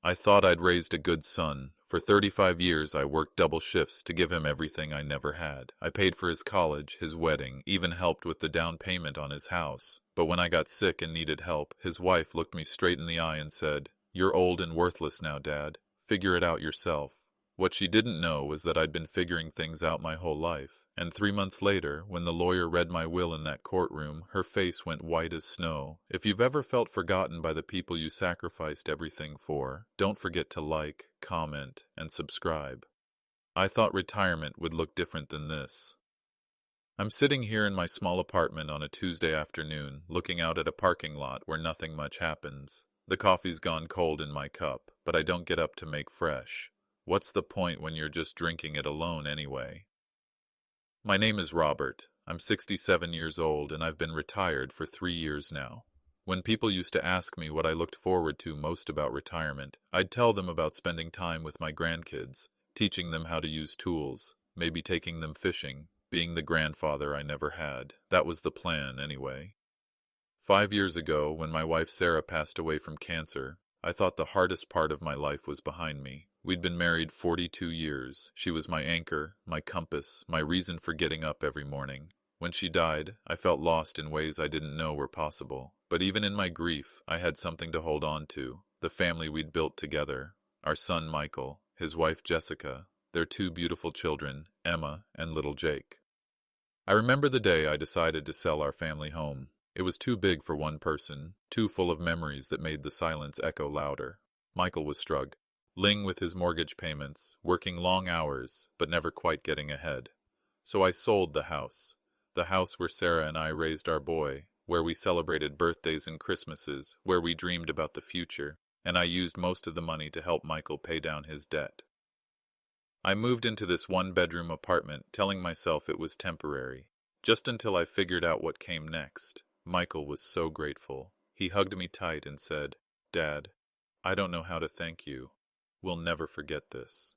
I thought I'd raised a good son. For 35 years, I worked double shifts to give him everything I never had. I paid for his college, his wedding, even helped with the down payment on his house. But when I got sick and needed help, his wife looked me straight in the eye and said, "You're old and worthless now, Dad. Figure it out yourself." What she didn't know was that I'd been figuring things out my whole life, and 3 months later, when the lawyer read my will in that courtroom, her face went white as snow. If you've ever felt forgotten by the people you sacrificed everything for, don't forget to like, comment, and subscribe. I thought retirement would look different than this. I'm sitting here in my small apartment on a Tuesday afternoon, looking out at a parking lot where nothing much happens. The coffee's gone cold in my cup, but I don't get up to make fresh. What's the point when you're just drinking it alone anyway? My name is Robert. I'm 67 years old and I've been retired for 3 years now. When people used to ask me what I looked forward to most about retirement, I'd tell them about spending time with my grandkids, teaching them how to use tools, maybe taking them fishing, being the grandfather I never had. That was the plan anyway. 5 years ago, when my wife Sarah passed away from cancer, I thought the hardest part of my life was behind me. We'd been married 42 years. She was my anchor, my compass, my reason for getting up every morning. When she died, I felt lost in ways I didn't know were possible. But even in my grief, I had something to hold on to. The family we'd built together. Our son Michael, his wife Jessica, their 2 beautiful children, Emma and little Jake. I remember the day I decided to sell our family home. It was too big for one person, too full of memories that made the silence echo louder. Michael was struggling with his mortgage payments, working long hours, but never quite getting ahead. So I sold the house where Sarah and I raised our boy, where we celebrated birthdays and Christmases, where we dreamed about the future, and I used most of the money to help Michael pay down his debt. I moved into this 1-bedroom apartment, telling myself it was temporary, just until I figured out what came next. Michael was so grateful. He hugged me tight and said, "Dad, I don't know how to thank you. We'll never forget this."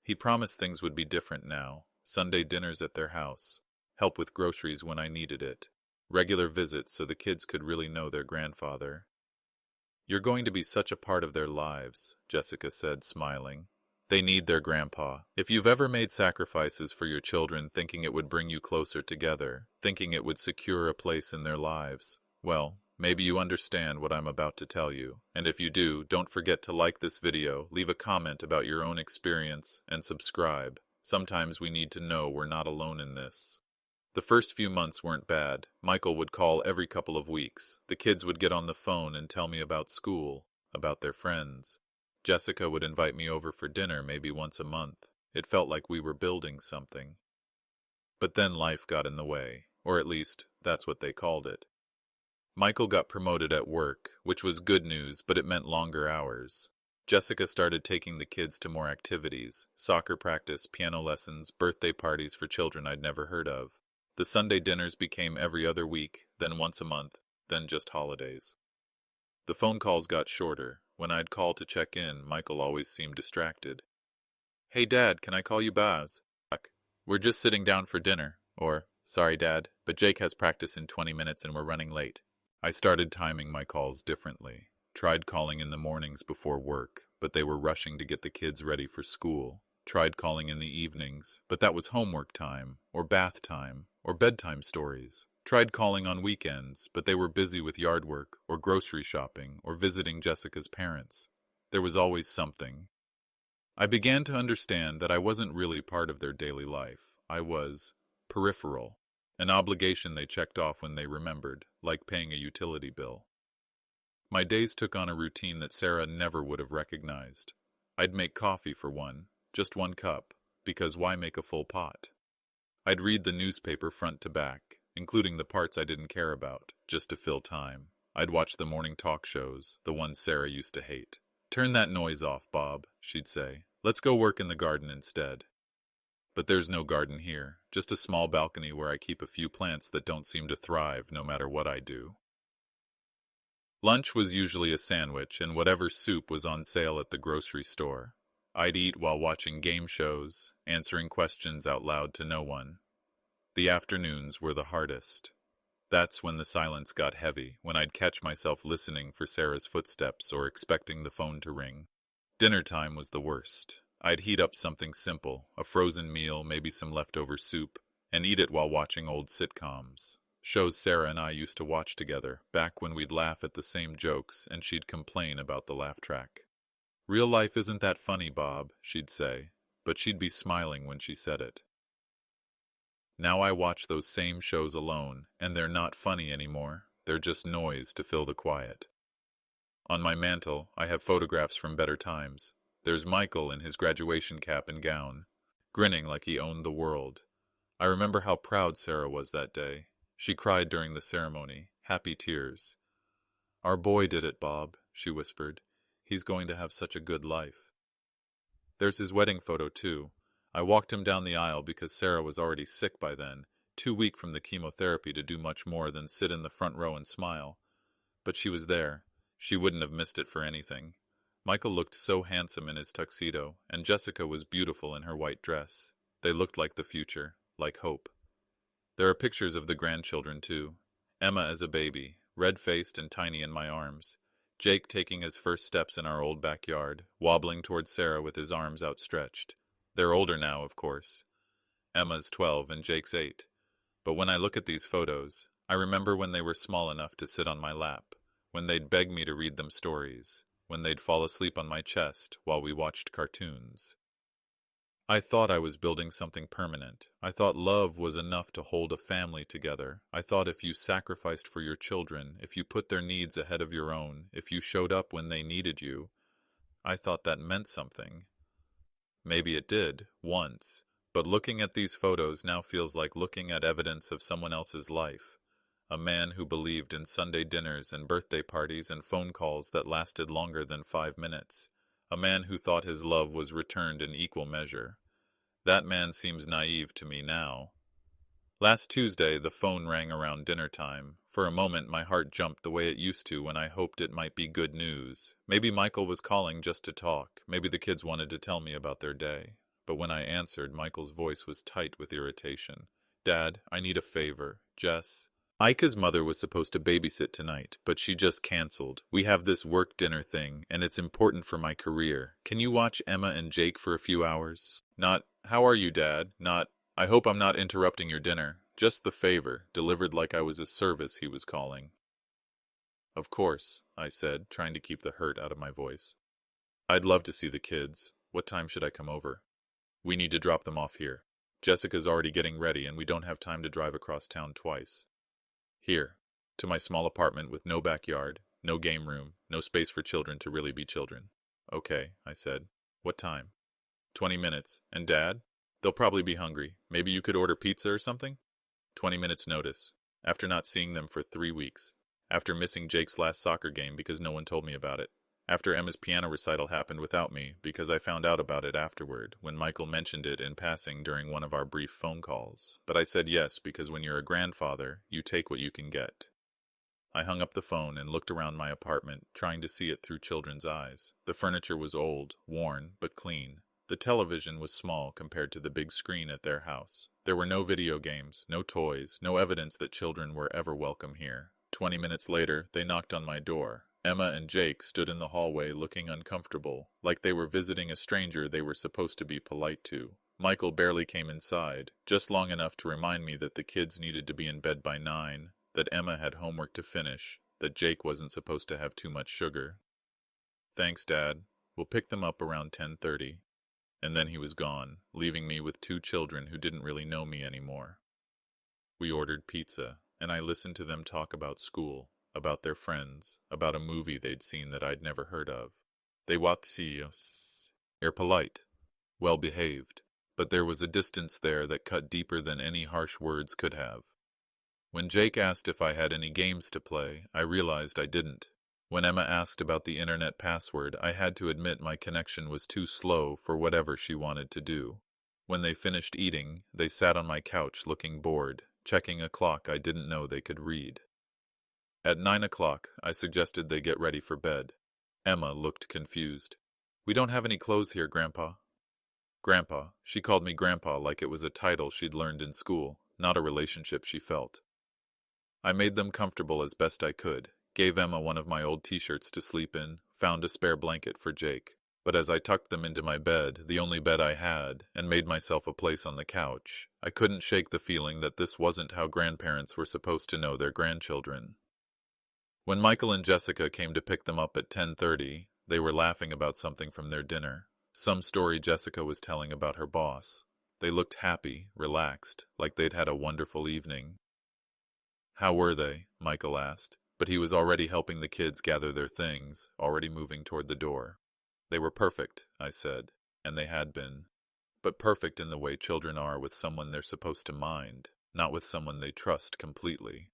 He promised things would be different now. Sunday dinners at their house, help with groceries when I needed it, regular visits so the kids could really know their grandfather. "You're going to be such a part of their lives," Jessica said, smiling. "They need their grandpa. If you've ever made sacrifices for your children thinking it would bring you closer together, thinking it would secure a place in their lives, well, maybe you understand what I'm about to tell you. And if you do, don't forget to like this video, leave a comment about your own experience, and subscribe. Sometimes we need to know we're not alone in this. The first few months weren't bad. Michael would call every couple of weeks. The kids would get on the phone and tell me about school, about their friends. Jessica would invite me over for dinner maybe once a month. It felt like we were building something. But then life got in the way, or at least, that's what they called it. Michael got promoted at work, which was good news, but it meant longer hours. Jessica started taking the kids to more activities, soccer practice, piano lessons, birthday parties for children I'd never heard of. The Sunday dinners became every other week, then once a month, then just holidays. The phone calls got shorter. When I'd call to check in, Michael always seemed distracted. "Hey Dad, can I call you Baz?" "We're just sitting down for dinner." Or, "Sorry Dad, but Jake has practice in 20 minutes and we're running late." I started timing my calls differently. Tried calling in the mornings before work, but they were rushing to get the kids ready for school. Tried calling in the evenings, but that was homework time, or bath time, or bedtime stories. Tried calling on weekends, but they were busy with yard work, or grocery shopping, or visiting Jessica's parents. There was always something. I began to understand that I wasn't really part of their daily life. I was peripheral, an obligation they checked off when they remembered, like paying a utility bill. My days took on a routine that Sarah never would have recognized. I'd make coffee for one, just 1 cup, because why make a full pot? I'd read the newspaper front to back, including the parts I didn't care about, just to fill time. I'd watch the morning talk shows, the ones Sarah used to hate. "Turn that noise off, Bob," she'd say. "Let's go work in the garden instead." But there's no garden here, just a small balcony where I keep a few plants that don't seem to thrive no matter what I do. Lunch was usually a sandwich and whatever soup was on sale at the grocery store. I'd eat while watching game shows, answering questions out loud to no one. The afternoons were the hardest. That's when the silence got heavy, when I'd catch myself listening for Sarah's footsteps or expecting the phone to ring. Dinner time was the worst. I'd heat up something simple, a frozen meal, maybe some leftover soup, and eat it while watching old sitcoms. Shows Sarah and I used to watch together, back when we'd laugh at the same jokes and she'd complain about the laugh track. "Real life isn't that funny, Bob," she'd say, but she'd be smiling when she said it. Now I watch those same shows alone, and they're not funny anymore. They're just noise to fill the quiet. On my mantel, I have photographs from better times. There's Michael in his graduation cap and gown, grinning like he owned the world. I remember how proud Sarah was that day. She cried during the ceremony, happy tears. "Our boy did it, Bob," she whispered. "He's going to have such a good life." There's his wedding photo, too. I walked him down the aisle because Sarah was already sick by then, too weak from the chemotherapy to do much more than sit in the front row and smile. But she was there. She wouldn't have missed it for anything. Michael looked so handsome in his tuxedo, and Jessica was beautiful in her white dress. They looked like the future, like hope. There are pictures of the grandchildren, too. Emma as a baby, red-faced and tiny in my arms. Jake taking his first steps in our old backyard, wobbling toward Sarah with his arms outstretched. They're older now, of course. Emma's 12 and Jake's 8. But when I look at these photos, I remember when they were small enough to sit on my lap, when they'd beg me to read them stories, when they'd fall asleep on my chest while we watched cartoons. I thought I was building something permanent. I thought love was enough to hold a family together. I thought if you sacrificed for your children, if you put their needs ahead of your own, if you showed up when they needed you, I thought that meant something. Maybe it did, once, but looking at these photos now feels like looking at evidence of someone else's life. A man who believed in Sunday dinners and birthday parties and phone calls that lasted longer than 5 minutes. A man who thought his love was returned in equal measure. That man seems naive to me now. Last Tuesday, the phone rang around dinner time. For a moment, my heart jumped the way it used to when I hoped it might be good news. Maybe Michael was calling just to talk. Maybe the kids wanted to tell me about their day. But when I answered, Michael's voice was tight with irritation. "Dad, I need a favor. Jess." Ika's mother was supposed to babysit tonight, but she just canceled. "We have this work dinner thing, and it's important for my career. Can you watch Emma and Jake for a few hours?" Not, "How are you, Dad?" Not, "I hope I'm not interrupting your dinner." Just the favor, delivered like I was a service he was calling. "Of course," I said, trying to keep the hurt out of my voice. "I'd love to see the kids. What time should I come over?" "We need to drop them off here. Jessica's already getting ready, and we don't have time to drive across town twice. Here, to my small apartment with no backyard, no game room, no space for children to really be children." "Okay," I said. "What time?" 20 minutes. And Dad? They'll probably be hungry. Maybe you could order pizza or something?" 20 minutes notice. After not seeing them for 3 weeks. After missing Jake's last soccer game because no one told me about it. After Emma's piano recital happened without me because I found out about it afterward when Michael mentioned it in passing during one of our brief phone calls. But I said yes because when you're a grandfather, you take what you can get. I hung up the phone and looked around my apartment, trying to see it through children's eyes. The furniture was old, worn, but clean. The television was small compared to the big screen at their house. There were no video games, no toys, no evidence that children were ever welcome here. 20 minutes later, they knocked on my door. Emma and Jake stood in the hallway looking uncomfortable, like they were visiting a stranger they were supposed to be polite to. Michael barely came inside, just long enough to remind me that the kids needed to be in bed by 9, that Emma had homework to finish, that Jake wasn't supposed to have too much sugar. "Thanks, Dad. We'll pick them up around 10:30. And then he was gone, leaving me with 2 children who didn't really know me anymore. We ordered pizza, and I listened to them talk about school, about their friends, about a movie they'd seen that I'd never heard of. They were polite, well-behaved, but there was a distance there that cut deeper than any harsh words could have. When Jake asked if I had any games to play, I realized I didn't. When Emma asked about the internet password, I had to admit my connection was too slow for whatever she wanted to do. When they finished eating, they sat on my couch looking bored, checking a clock I didn't know they could read. At 9 o'clock, I suggested they get ready for bed. Emma looked confused. "We don't have any clothes here, Grandpa." Grandpa. She called me Grandpa like it was a title she'd learned in school, not a relationship she felt. I made them comfortable as best I could, gave Emma one of my old t-shirts to sleep in, found a spare blanket for Jake. But as I tucked them into my bed, the only bed I had, and made myself a place on the couch, I couldn't shake the feeling that this wasn't how grandparents were supposed to know their grandchildren. When Michael and Jessica came to pick them up at 10:30, they were laughing about something from their dinner. Some story Jessica was telling about her boss. They looked happy, relaxed, like they'd had a wonderful evening. "How were they?" Michael asked, but he was already helping the kids gather their things, already moving toward the door. "They were perfect," I said, and they had been. But perfect in the way children are with someone they're supposed to mind, not with someone they trust completely.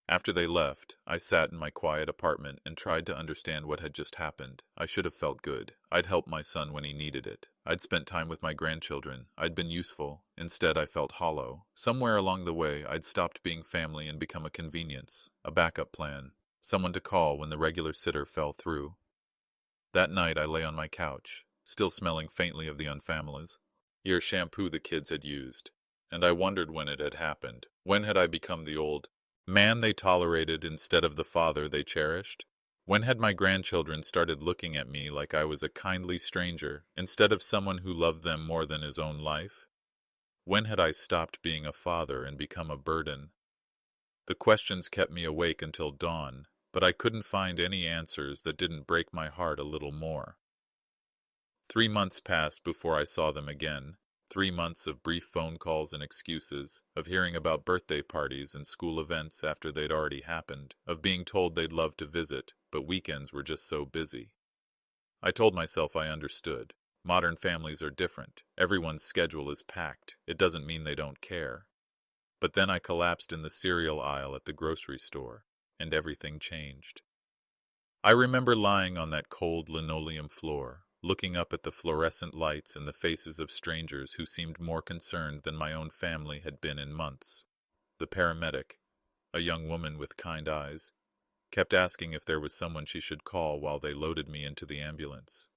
After they left, I sat in my quiet apartment and tried to understand what had just happened. I should have felt good. I'd helped my son when he needed it. I'd spent time with my grandchildren. I'd been useful. Instead, I felt hollow. Somewhere along the way, I'd stopped being family and become a convenience, a backup plan, someone to call when the regular sitter fell through. That night, I lay on my couch, still smelling faintly of the unfamilies, your shampoo the kids had used, and I wondered when it had happened. When had I become the old man they tolerated instead of the father they cherished? When had my grandchildren started looking at me like I was a kindly stranger instead of someone who loved them more than his own life? When had I stopped being a father and become a burden? The questions kept me awake until dawn, but I couldn't find any answers that didn't break my heart a little more. 3 months passed before I saw them again. 3 months of brief phone calls and excuses, of hearing about birthday parties and school events after they'd already happened, of being told they'd love to visit, but weekends were just so busy. I told myself I understood. Modern families are different. Everyone's schedule is packed. It doesn't mean they don't care. But then I collapsed in the cereal aisle at the grocery store, and everything changed. I remember lying on that cold linoleum floor, looking up at the fluorescent lights and the faces of strangers who seemed more concerned than my own family had been in months. The paramedic, a young woman with kind eyes, kept asking if there was someone she should call while they loaded me into the ambulance.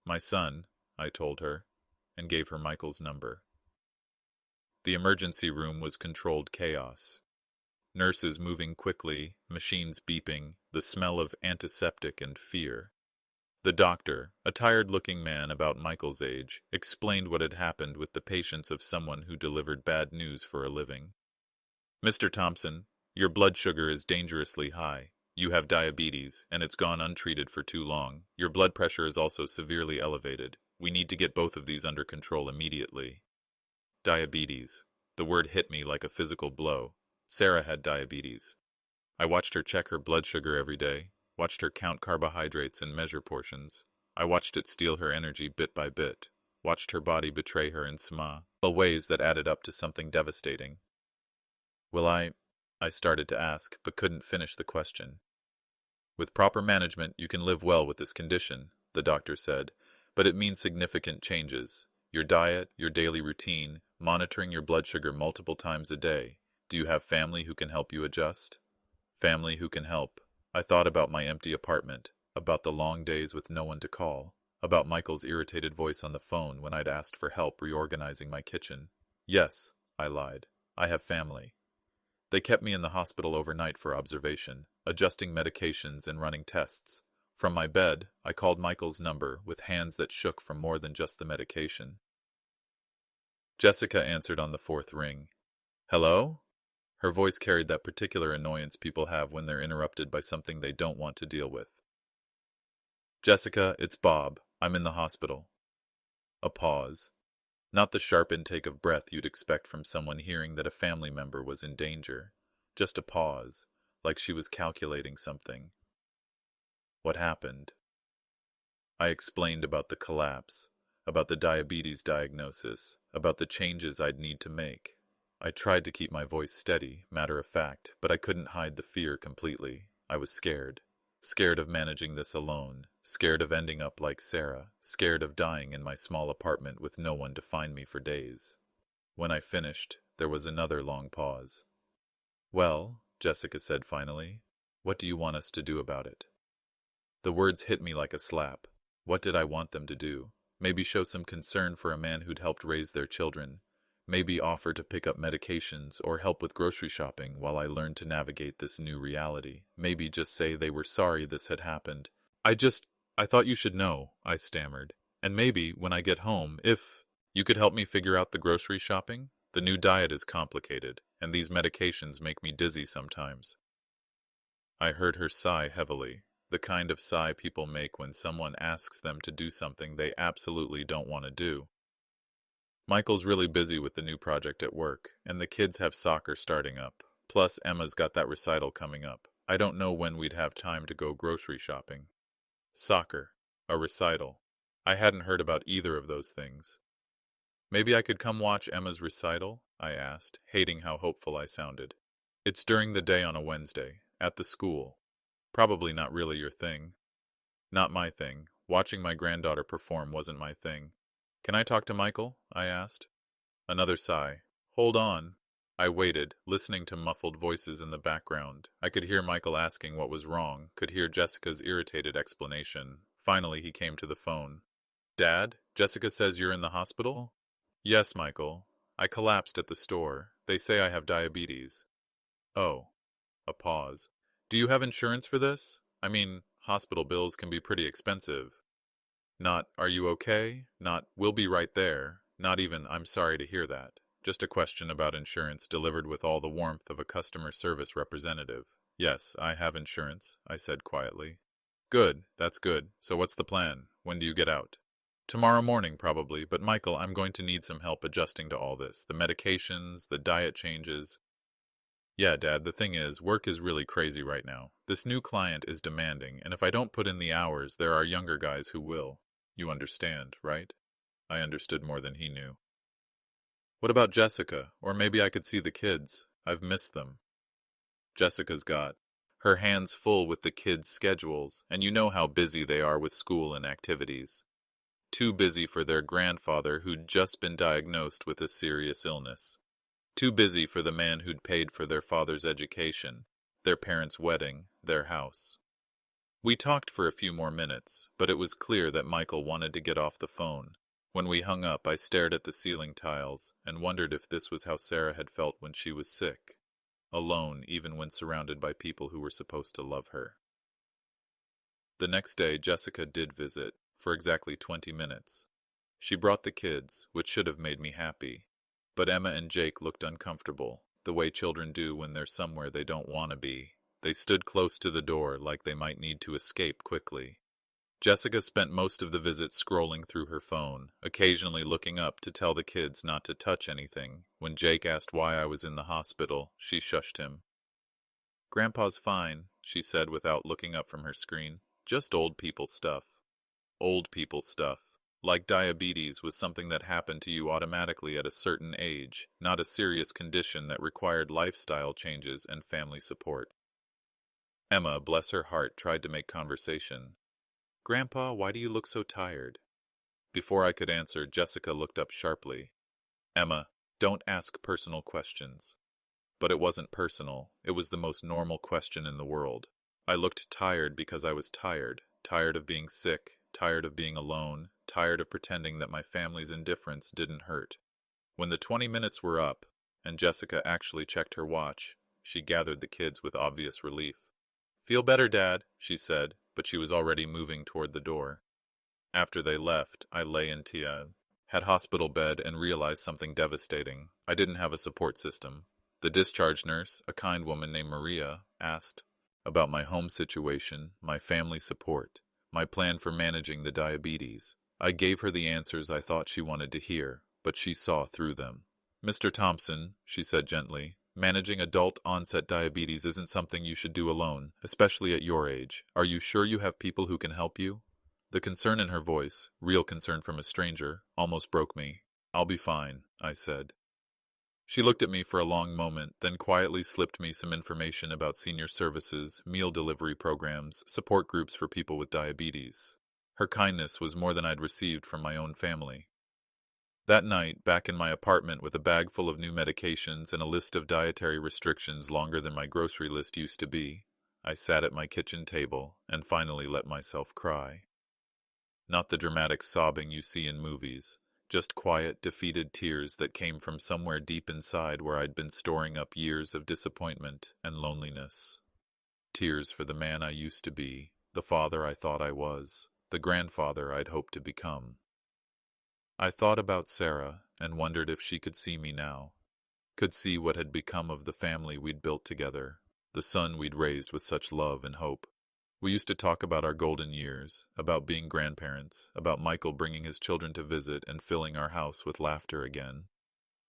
"My son," I told her, and gave her Michael's number. The emergency room was controlled chaos. Nurses moving quickly, machines beeping, the smell of antiseptic and fear. The doctor, a tired-looking man about Michael's age, explained what had happened with the patience of someone who delivered bad news for a living. "Mr. Thompson, your blood sugar is dangerously high. You have diabetes, and it's gone untreated for too long. Your blood pressure is also severely elevated. We need to get both of these under control immediately." Diabetes. The word hit me like a physical blow. Sarah had diabetes. I watched her check her blood sugar every day, watched her count carbohydrates and measure portions. I watched it steal her energy bit by bit, watched her body betray her in small ways that added up to something devastating. "Will I started to ask, but couldn't finish the question. "With proper management, you can live well with this condition," the doctor said, "but it means significant changes. Your diet, your daily routine, monitoring your blood sugar multiple times a day. Do you have family who can help you adjust?" Family who can help. I thought about my empty apartment, about the long days with no one to call, about Michael's irritated voice on the phone when I'd asked for help reorganizing my kitchen. "Yes," I lied. "I have family." They kept me in the hospital overnight for observation, adjusting medications and running tests. From my bed, I called Michael's number with hands that shook from more than just the medication. Jessica answered on the fourth ring. "Hello?" Her voice carried that particular annoyance people have when they're interrupted by something they don't want to deal with. "Jessica, it's Bob. I'm in the hospital." A pause. Not the sharp intake of breath you'd expect from someone hearing that a family member was in danger. Just a pause, like she was calculating something. "What happened?" I explained about the collapse, about the diabetes diagnosis, about the changes I'd need to make. I tried to keep my voice steady, matter of fact, but I couldn't hide the fear completely. I was scared. Scared of managing this alone, scared of ending up like Sarah, scared of dying in my small apartment with no one to find me for days. When I finished, there was another long pause. "Well," Jessica said finally, "what do you want us to do about it?" The words hit me like a slap. What did I want them to do? Maybe show some concern for a man who'd helped raise their children. Maybe offer to pick up medications or help with grocery shopping while I learn to navigate this new reality. Maybe just say they were sorry this had happened. I thought you should know, I stammered. And maybe, when I get home, if you could help me figure out the grocery shopping? The new diet is complicated, and these medications make me dizzy sometimes. I heard her sigh heavily, the kind of sigh people make when someone asks them to do something they absolutely don't want to do. Michael's really busy with the new project at work, and the kids have soccer starting up. Plus, Emma's got that recital coming up. I don't know when we'd have time to go grocery shopping. Soccer. A recital. I hadn't heard about either of those things. Maybe I could come watch Emma's recital? I asked, hating how hopeful I sounded. It's during the day on a Wednesday, at the school. Probably not really your thing. Not my thing. Watching my granddaughter perform wasn't my thing. Can I talk to Michael? I asked. Another sigh. Hold on. I waited, listening to muffled voices in the background. I could hear Michael asking what was wrong, could hear Jessica's irritated explanation. Finally, he came to the phone. Dad, Jessica says you're in the hospital? Yes, Michael. I collapsed at the store. They say I have diabetes. Oh. A pause. Do you have insurance for this? I mean, hospital bills can be pretty expensive. Not, are you okay? Not, we'll be right there. Not even, I'm sorry to hear that. Just a question about insurance delivered with all the warmth of a customer service representative. Yes, I have insurance, I said quietly. Good, that's good. So what's the plan? When do you get out? Tomorrow morning, probably, but Michael, I'm going to need some help adjusting to all this. The medications, the diet changes. Yeah, Dad, the thing is, work is really crazy right now. This new client is demanding, and if I don't put in the hours, there are younger guys who will. You understand, right? I understood more than he knew. What about Jessica? Or maybe I could see the kids. I've missed them. Jessica's got her hands full with the kids' schedules, and you know how busy they are with school and activities. Too busy for their grandfather who'd just been diagnosed with a serious illness. Too busy for the man who'd paid for their father's education, their parents' wedding, their house. We talked for a few more minutes, but it was clear that Michael wanted to get off the phone. When we hung up, I stared at the ceiling tiles and wondered if this was how Sarah had felt when she was sick, alone even when surrounded by people who were supposed to love her. The next day, Jessica did visit, for exactly 20 minutes. She brought the kids, which should have made me happy, but Emma and Jake looked uncomfortable, the way children do when they're somewhere they don't want to be. They stood close to the door like they might need to escape quickly. Jessica spent most of the visit scrolling through her phone, occasionally looking up to tell the kids not to touch anything. When Jake asked why I was in the hospital, she shushed him. Grandpa's fine, she said without looking up from her screen. Just old people stuff. Old people stuff. Like diabetes was something that happened to you automatically at a certain age, not a serious condition that required lifestyle changes and family support. Emma, bless her heart, tried to make conversation. Grandpa, why do you look so tired? Before I could answer, Jessica looked up sharply. Emma, don't ask personal questions. But it wasn't personal. It was the most normal question in the world. I looked tired because I was tired. Tired of being sick, tired of being alone, tired of pretending that my family's indifference didn't hurt. When the 20 minutes were up, and Jessica actually checked her watch, she gathered the kids with obvious relief. Feel better, Dad, she said, but she was already moving toward the door. After they left, I lay in had hospital bed and realized something devastating. I didn't have a support system. The discharge nurse, a kind woman named Maria, asked about my home situation, my family support, my plan for managing the diabetes. I gave her the answers I thought she wanted to hear, but she saw through them. Mr. Thompson, she said gently, managing adult-onset diabetes isn't something you should do alone, especially at your age. Are you sure you have people who can help you? The concern in her voice, real concern from a stranger, almost broke me. I'll be fine, I said. She looked at me for a long moment, then quietly slipped me some information about senior services, meal delivery programs, support groups for people with diabetes. Her kindness was more than I'd received from my own family. That night, back in my apartment with a bag full of new medications and a list of dietary restrictions longer than my grocery list used to be, I sat at my kitchen table and finally let myself cry. Not the dramatic sobbing you see in movies, just quiet, defeated tears that came from somewhere deep inside where I'd been storing up years of disappointment and loneliness. Tears for the man I used to be, the father I thought I was, the grandfather I'd hoped to become. I thought about Sarah and wondered if she could see me now, could see what had become of the family we'd built together, the son we'd raised with such love and hope. We used to talk about our golden years, about being grandparents, about Michael bringing his children to visit and filling our house with laughter again.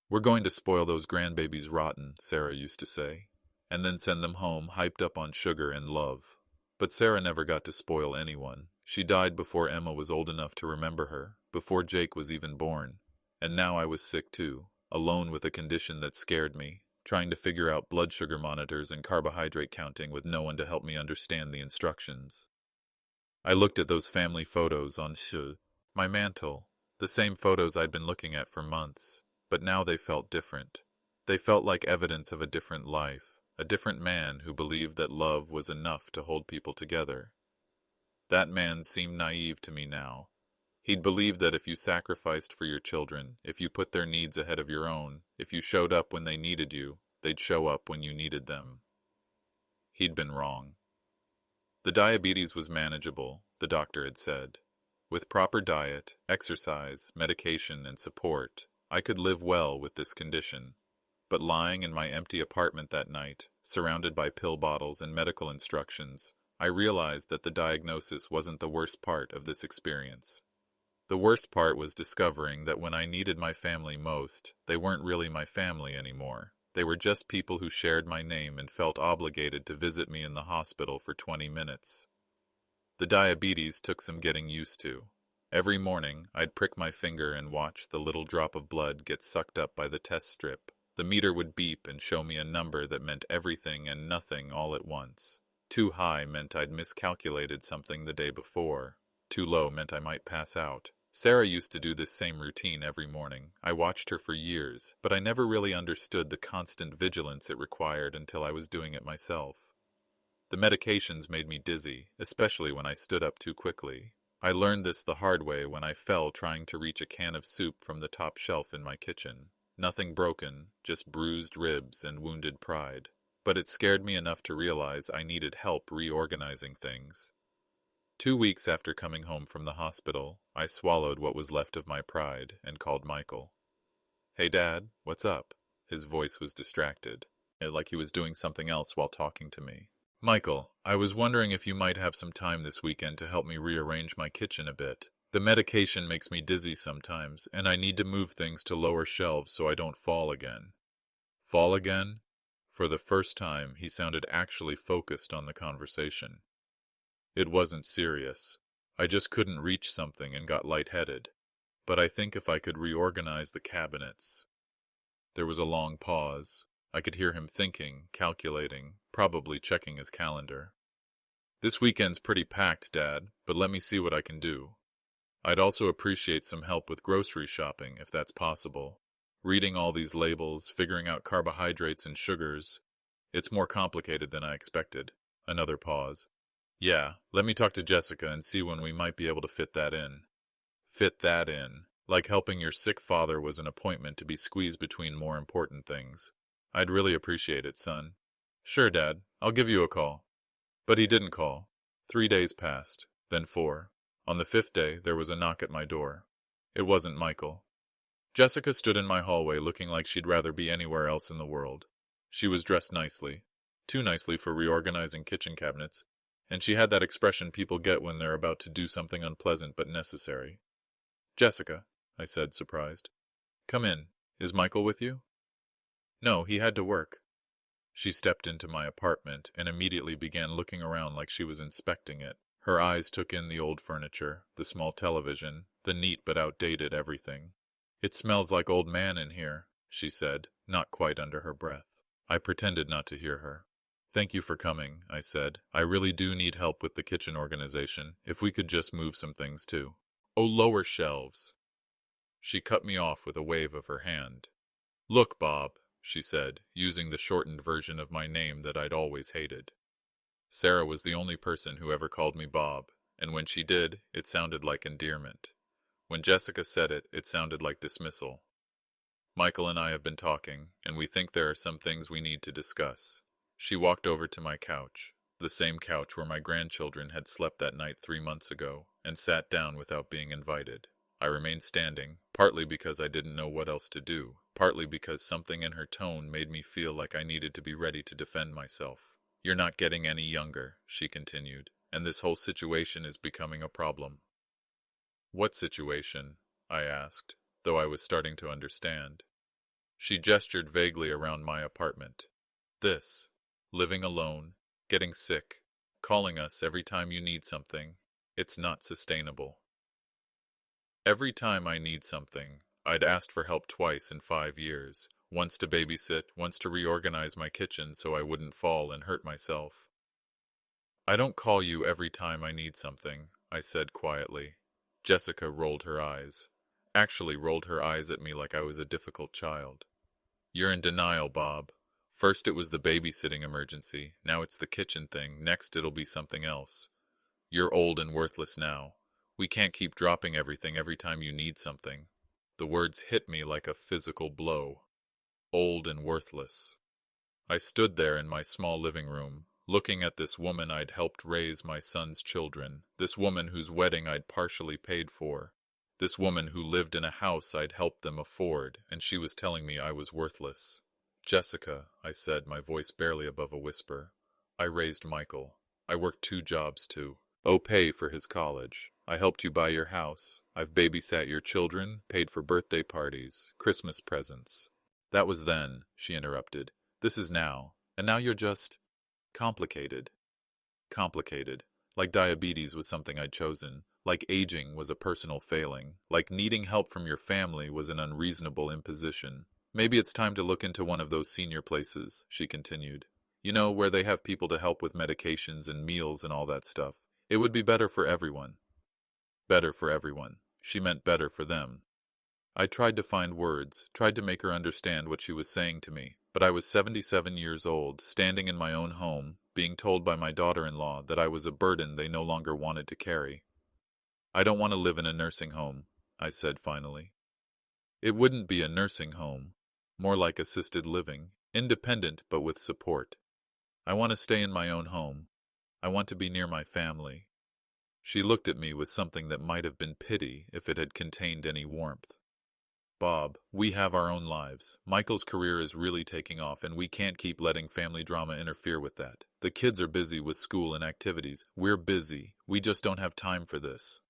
"We're going to spoil those grandbabies rotten," Sarah used to say, and then send them home hyped up on sugar and love. But Sarah never got to spoil anyone. She died before Emma was old enough to remember her, before Jake was even born. And now I was sick too, alone with a condition that scared me, trying to figure out blood sugar monitors and carbohydrate counting with no one to help me understand the instructions. I looked at those family photos on my mantle, the same photos I'd been looking at for months, but now they felt different. They felt like evidence of a different life, a different man who believed that love was enough to hold people together. That man seemed naive to me now. He'd believed that if you sacrificed for your children, if you put their needs ahead of your own, if you showed up when they needed you, they'd show up when you needed them. He'd been wrong. The diabetes was manageable, the doctor had said. With proper diet, exercise, medication, and support, I could live well with this condition. But lying in my empty apartment that night, surrounded by pill bottles and medical instructions, I realized that the diagnosis wasn't the worst part of this experience. The worst part was discovering that when I needed my family most, they weren't really my family anymore. They were just people who shared my name and felt obligated to visit me in the hospital for 20 minutes. The diabetes took some getting used to. Every morning, I'd prick my finger and watch the little drop of blood get sucked up by the test strip. The meter would beep and show me a number that meant everything and nothing all at once. Too high meant I'd miscalculated something the day before. Too low meant I might pass out. Sarah used to do this same routine every morning. I watched her for years, but I never really understood the constant vigilance it required until I was doing it myself. The medications made me dizzy, especially when I stood up too quickly. I learned this the hard way when I fell trying to reach a can of soup from the top shelf in my kitchen. Nothing broken, just bruised ribs and wounded pride. But it scared me enough to realize I needed help reorganizing things. 2 weeks after coming home from the hospital, I swallowed what was left of my pride and called Michael. "Hey, Dad, what's up?" His voice was distracted, like he was doing something else while talking to me. "Michael, I was wondering if you might have some time this weekend to help me rearrange my kitchen a bit. The medication makes me dizzy sometimes, and I need to move things to lower shelves so I don't fall again." Fall again? For the first time, he sounded actually focused on the conversation. It wasn't serious. I just couldn't reach something and got lightheaded. But I think if I could reorganize the cabinets. There was a long pause. I could hear him thinking, calculating, probably checking his calendar. "This weekend's pretty packed, Dad, but let me see what I can do. I'd also appreciate some help with grocery shopping, if that's possible. Reading all these labels, figuring out carbohydrates and sugars. It's more complicated than I expected." Another pause. "Yeah, let me talk to Jessica and see when we might be able to fit that in." Fit that in. Like helping your sick father was an appointment to be squeezed between more important things. "I'd really appreciate it, son." "Sure, Dad. I'll give you a call." But he didn't call. 3 days passed, then 4. On the 5th day, there was a knock at my door. It wasn't Michael. Jessica stood in my hallway looking like she'd rather be anywhere else in the world. She was dressed nicely. Too nicely for reorganizing kitchen cabinets. And she had that expression people get when they're about to do something unpleasant but necessary. "Jessica," I said, surprised. "Come in. Is Michael with you?" "No, he had to work." She stepped into my apartment and immediately began looking around like she was inspecting it. Her eyes took in the old furniture, the small television, the neat but outdated everything. "It smells like old man in here," she said, not quite under her breath. I pretended not to hear her. "Thank you for coming," I said. "I really do need help with the kitchen organization, if we could just move some things too." "Oh, lower shelves." She cut me off with a wave of her hand. "Look, Bob," she said, using the shortened version of my name that I'd always hated. Sarah was the only person who ever called me Bob, and when she did, it sounded like endearment. When Jessica said it, it sounded like dismissal. Michael and I have been talking, and we think there are some things we need to discuss. She walked over to my couch, the same couch where my grandchildren had slept that night 3 months ago, and sat down without being invited. I remained standing, partly because I didn't know what else to do, partly because something in her tone made me feel like I needed to be ready to defend myself. "You're not getting any younger," she continued, "and this whole situation is becoming a problem." "What situation?" I asked, though I was starting to understand. She gestured vaguely around my apartment. "This. Living alone, getting sick, calling us every time you need something. It's not sustainable." Every time I need something, I'd asked for help twice in 5 years, once to babysit, once to reorganize my kitchen so I wouldn't fall and hurt myself. "I don't call you every time I need something," I said quietly. Jessica rolled her eyes. Actually rolled her eyes at me like I was a difficult child. "You're in denial, Bob. First it was the babysitting emergency, now it's the kitchen thing, next it'll be something else. You're old and worthless now. We can't keep dropping everything every time you need something." The words hit me like a physical blow. Old and worthless. I stood there in my small living room, looking at this woman I'd helped raise my son's children, this woman whose wedding I'd partially paid for, this woman who lived in a house I'd helped them afford, and she was telling me I was worthless. "Jessica," I said, my voice barely above a whisper, "I raised Michael. I worked 2 jobs to pay for his college. I helped you buy your house. I've babysat your children, paid for birthday parties, Christmas presents." "That was then," she interrupted. "This is now. And now you're just complicated." Complicated. Like diabetes was something I'd chosen. Like aging was a personal failing. Like needing help from your family was an unreasonable imposition. "Maybe it's time to look into one of those senior places," she continued. "You know, where they have people to help with medications and meals and all that stuff. It would be better for everyone." Better for everyone. She meant better for them. I tried to find words, tried to make her understand what she was saying to me, but I was 77 years old, standing in my own home, being told by my daughter-in-law that I was a burden they no longer wanted to carry. "I don't want to live in a nursing home," I said finally. "It wouldn't be a nursing home, more like assisted living, independent but with support. I want to stay in my own home. I want to be near my family." She looked at me with something that might have been pity if it had contained any warmth. "Bob, we have our own lives. Michael's career is really taking off, and we can't keep letting family drama interfere with that. The kids are busy with school and activities. We're busy. We just don't have time for this."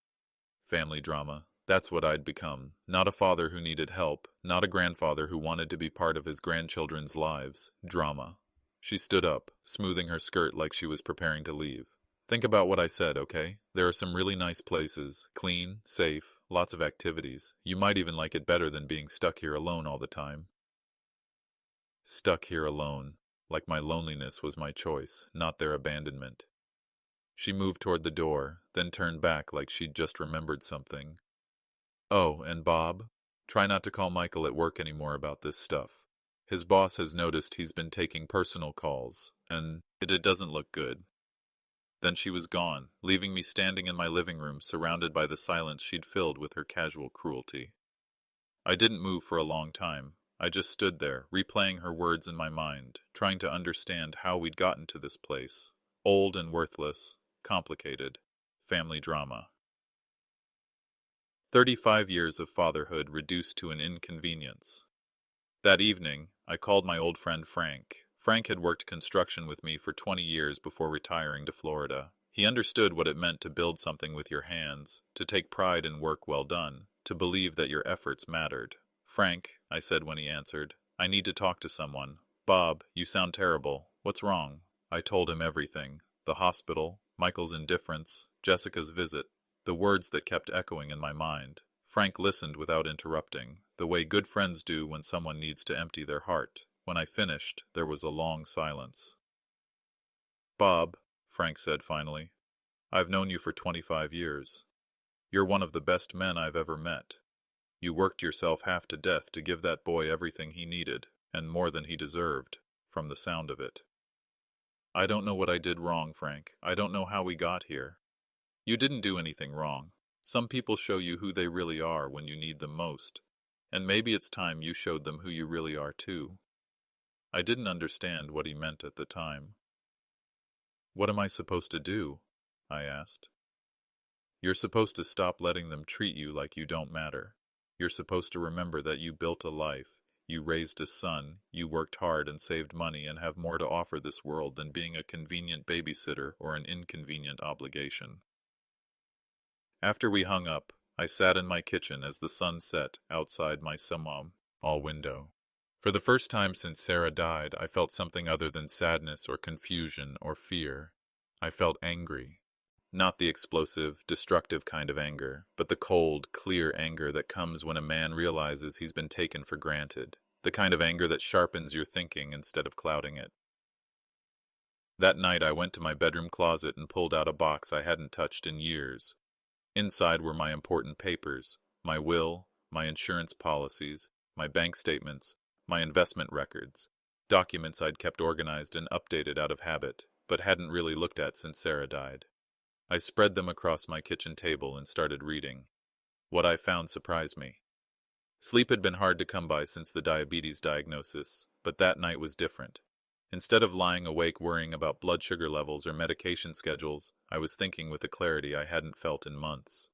Family drama. That's what I'd become. Not a father who needed help, not a grandfather who wanted to be part of his grandchildren's lives. Drama. She stood up, smoothing her skirt like she was preparing to leave. "Think about what I said, okay? There are some really nice places, clean, safe, lots of activities. You might even like it better than being stuck here alone all the time." Stuck here alone, like my loneliness was my choice, not their abandonment. She moved toward the door, then turned back like she'd just remembered something. "Oh, and Bob, try not to call Michael at work anymore about this stuff. His boss has noticed he's been taking personal calls, and it doesn't look good." Then she was gone, leaving me standing in my living room surrounded by the silence she'd filled with her casual cruelty. I didn't move for a long time. I just stood there, replaying her words in my mind, trying to understand how we'd gotten to this place. Old and worthless, complicated, family drama. 35 years of fatherhood reduced to an inconvenience. That evening, I called my old friend Frank. Frank had worked construction with me for 20 years before retiring to Florida. He understood what it meant to build something with your hands, to take pride in work well done, to believe that your efforts mattered. "Frank," I said when he answered, "I need to talk to someone." "Bob, you sound terrible. What's wrong?" I told him everything. The hospital, Michael's indifference, Jessica's visit, the words that kept echoing in my mind. Frank listened without interrupting, the way good friends do when someone needs to empty their heart. When I finished, there was a long silence. "Bob," Frank said finally, "I've known you for 25 years. You're one of the best men I've ever met. You worked yourself half to death to give that boy everything he needed, and more than he deserved, from the sound of it. I don't know what I did wrong, Frank. I don't know how we got here." "You didn't do anything wrong. Some people show you who they really are when you need them most, and maybe it's time you showed them who you really are too. I didn't understand what he meant at the time. What am I supposed to do? I asked. You're supposed to stop letting them treat you like you don't matter. You're supposed to remember that you built a life, you raised a son, you worked hard and saved money and have more to offer this world than being a convenient babysitter or an inconvenient obligation. After we hung up, I sat in my kitchen as the sun set outside my all window. For the first time since Sarah died, I felt something other than sadness or confusion or fear. I felt angry. Not the explosive, destructive kind of anger, but the cold, clear anger that comes when a man realizes he's been taken for granted. The kind of anger that sharpens your thinking instead of clouding it. That night I went to my bedroom closet and pulled out a box I hadn't touched in years. Inside were my important papers, my will, my insurance policies, my bank statements, my investment records, documents I'd kept organized and updated out of habit, but hadn't really looked at since Sarah died. I spread them across my kitchen table and started reading. What I found surprised me. Sleep had been hard to come by since the diabetes diagnosis, but that night was different. Instead of lying awake worrying about blood sugar levels or medication schedules, I was thinking with a clarity I hadn't felt in months.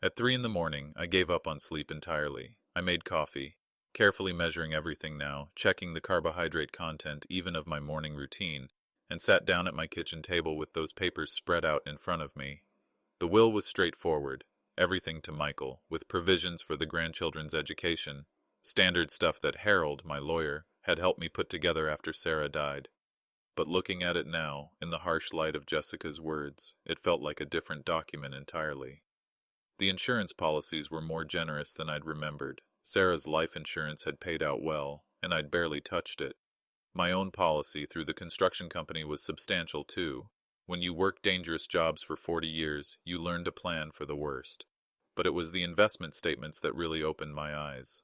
At 3 in the morning, I gave up on sleep entirely. I made coffee, carefully measuring everything now, checking the carbohydrate content even of my morning routine, and sat down at my kitchen table with those papers spread out in front of me. The will was straightforward, everything to Michael, with provisions for the grandchildren's education, standard stuff that Harold, my lawyer, had helped me put together after Sarah died. But looking at it now, in the harsh light of Jessica's words, it felt like a different document entirely. The insurance policies were more generous than I'd remembered. Sarah's life insurance had paid out well, and I'd barely touched it. My own policy through the construction company was substantial too. When you work dangerous jobs for 40 years, you learn to plan for the worst. But it was the investment statements that really opened my eyes.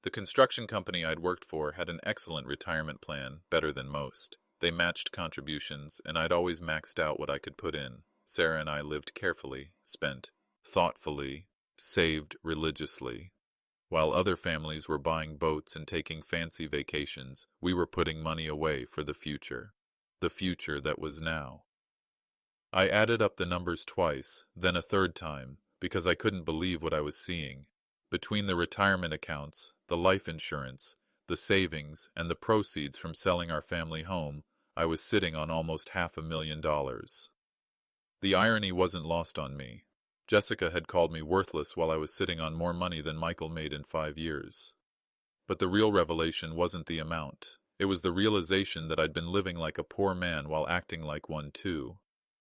The construction company I'd worked for had an excellent retirement plan, better than most. They matched contributions, and I'd always maxed out what I could put in. Sarah and I lived carefully, spent thoughtfully, saved religiously. While other families were buying boats and taking fancy vacations, we were putting money away for the future that was now. I added up the numbers twice, then a third time, because I couldn't believe what I was seeing. Between the retirement accounts, the life insurance, the savings, and the proceeds from selling our family home, I was sitting on almost $500,000. The irony wasn't lost on me. Jessica had called me worthless while I was sitting on more money than Michael made in 5 years. But the real revelation wasn't the amount. It was the realization that I'd been living like a poor man while acting like one too.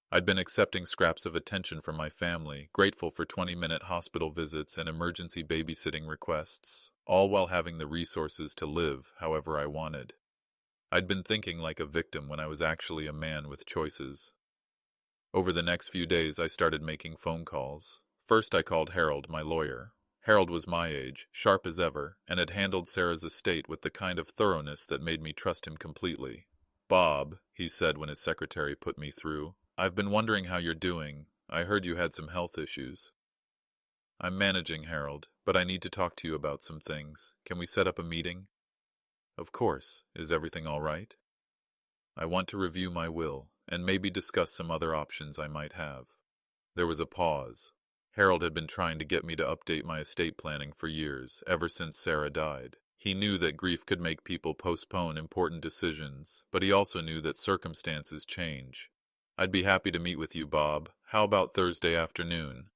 I'd been accepting scraps of attention from my family, grateful for 20-minute hospital visits and emergency babysitting requests, all while having the resources to live however I wanted. I'd been thinking like a victim when I was actually a man with choices. Over the next few days, I started making phone calls. First, I called Harold, my lawyer. Harold was my age, sharp as ever, and had handled Sarah's estate with the kind of thoroughness that made me trust him completely. "Bob," he said when his secretary put me through, "I've been wondering how you're doing. I heard you had some health issues." "I'm managing, Harold, but I need to talk to you about some things. Can we set up a meeting?" "Of course. Is everything all right?" "I want to review my will, and maybe discuss some other options I might have." There was a pause. Harold had been trying to get me to update my estate planning for years, ever since Sarah died. He knew that grief could make people postpone important decisions, but he also knew that circumstances change. "I'd be happy to meet with you, Bob. How about Thursday afternoon?"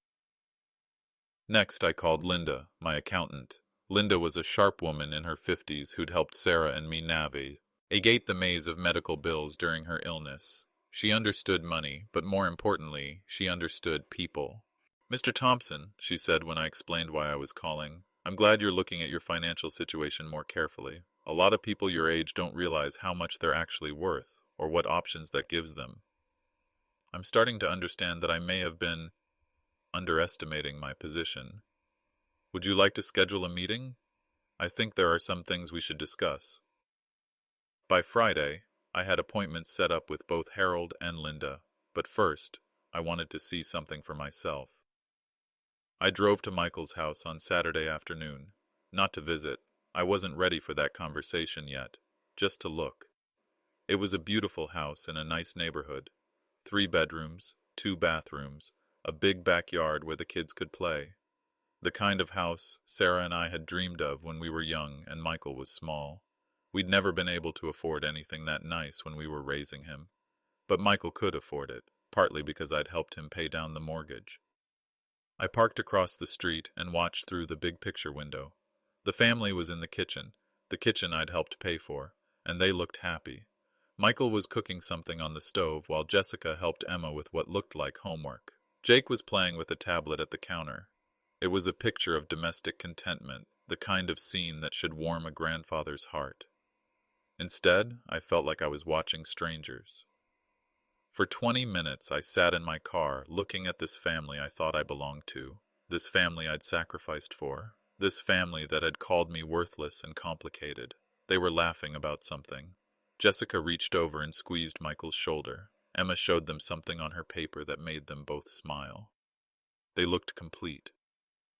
Next, I called Linda, my accountant. Linda was a sharp woman in her 50s who'd helped Sarah and me navigate the maze of medical bills during her illness. She understood money, but more importantly, she understood people. "Mr. Thompson," she said when I explained why I was calling, "I'm glad you're looking at your financial situation more carefully. A lot of people your age don't realize how much they're actually worth, or what options that gives them. I'm starting to understand that I may have been underestimating my position. Would you like to schedule a meeting? I think there are some things we should discuss." By Friday, I had appointments set up with both Harold and Linda, but first, I wanted to see something for myself. I drove to Michael's house on Saturday afternoon. Not to visit. I wasn't ready for that conversation yet. Just to look. It was a beautiful house in a nice neighborhood. 3 bedrooms, 2 bathrooms, a big backyard where the kids could play. The kind of house Sarah and I had dreamed of when we were young and Michael was small. We'd never been able to afford anything that nice when we were raising him. But Michael could afford it, partly because I'd helped him pay down the mortgage. I parked across the street and watched through the big picture window. The family was in the kitchen I'd helped pay for, and they looked happy. Michael was cooking something on the stove while Jessica helped Emma with what looked like homework. Jake was playing with a tablet at the counter. It was a picture of domestic contentment, the kind of scene that should warm a grandfather's heart. Instead, I felt like I was watching strangers. For 20 minutes, I sat in my car, looking at this family I thought I belonged to, this family I'd sacrificed for, this family that had called me worthless and complicated. They were laughing about something. Jessica reached over and squeezed Michael's shoulder. Emma showed them something on her paper that made them both smile. They looked complete,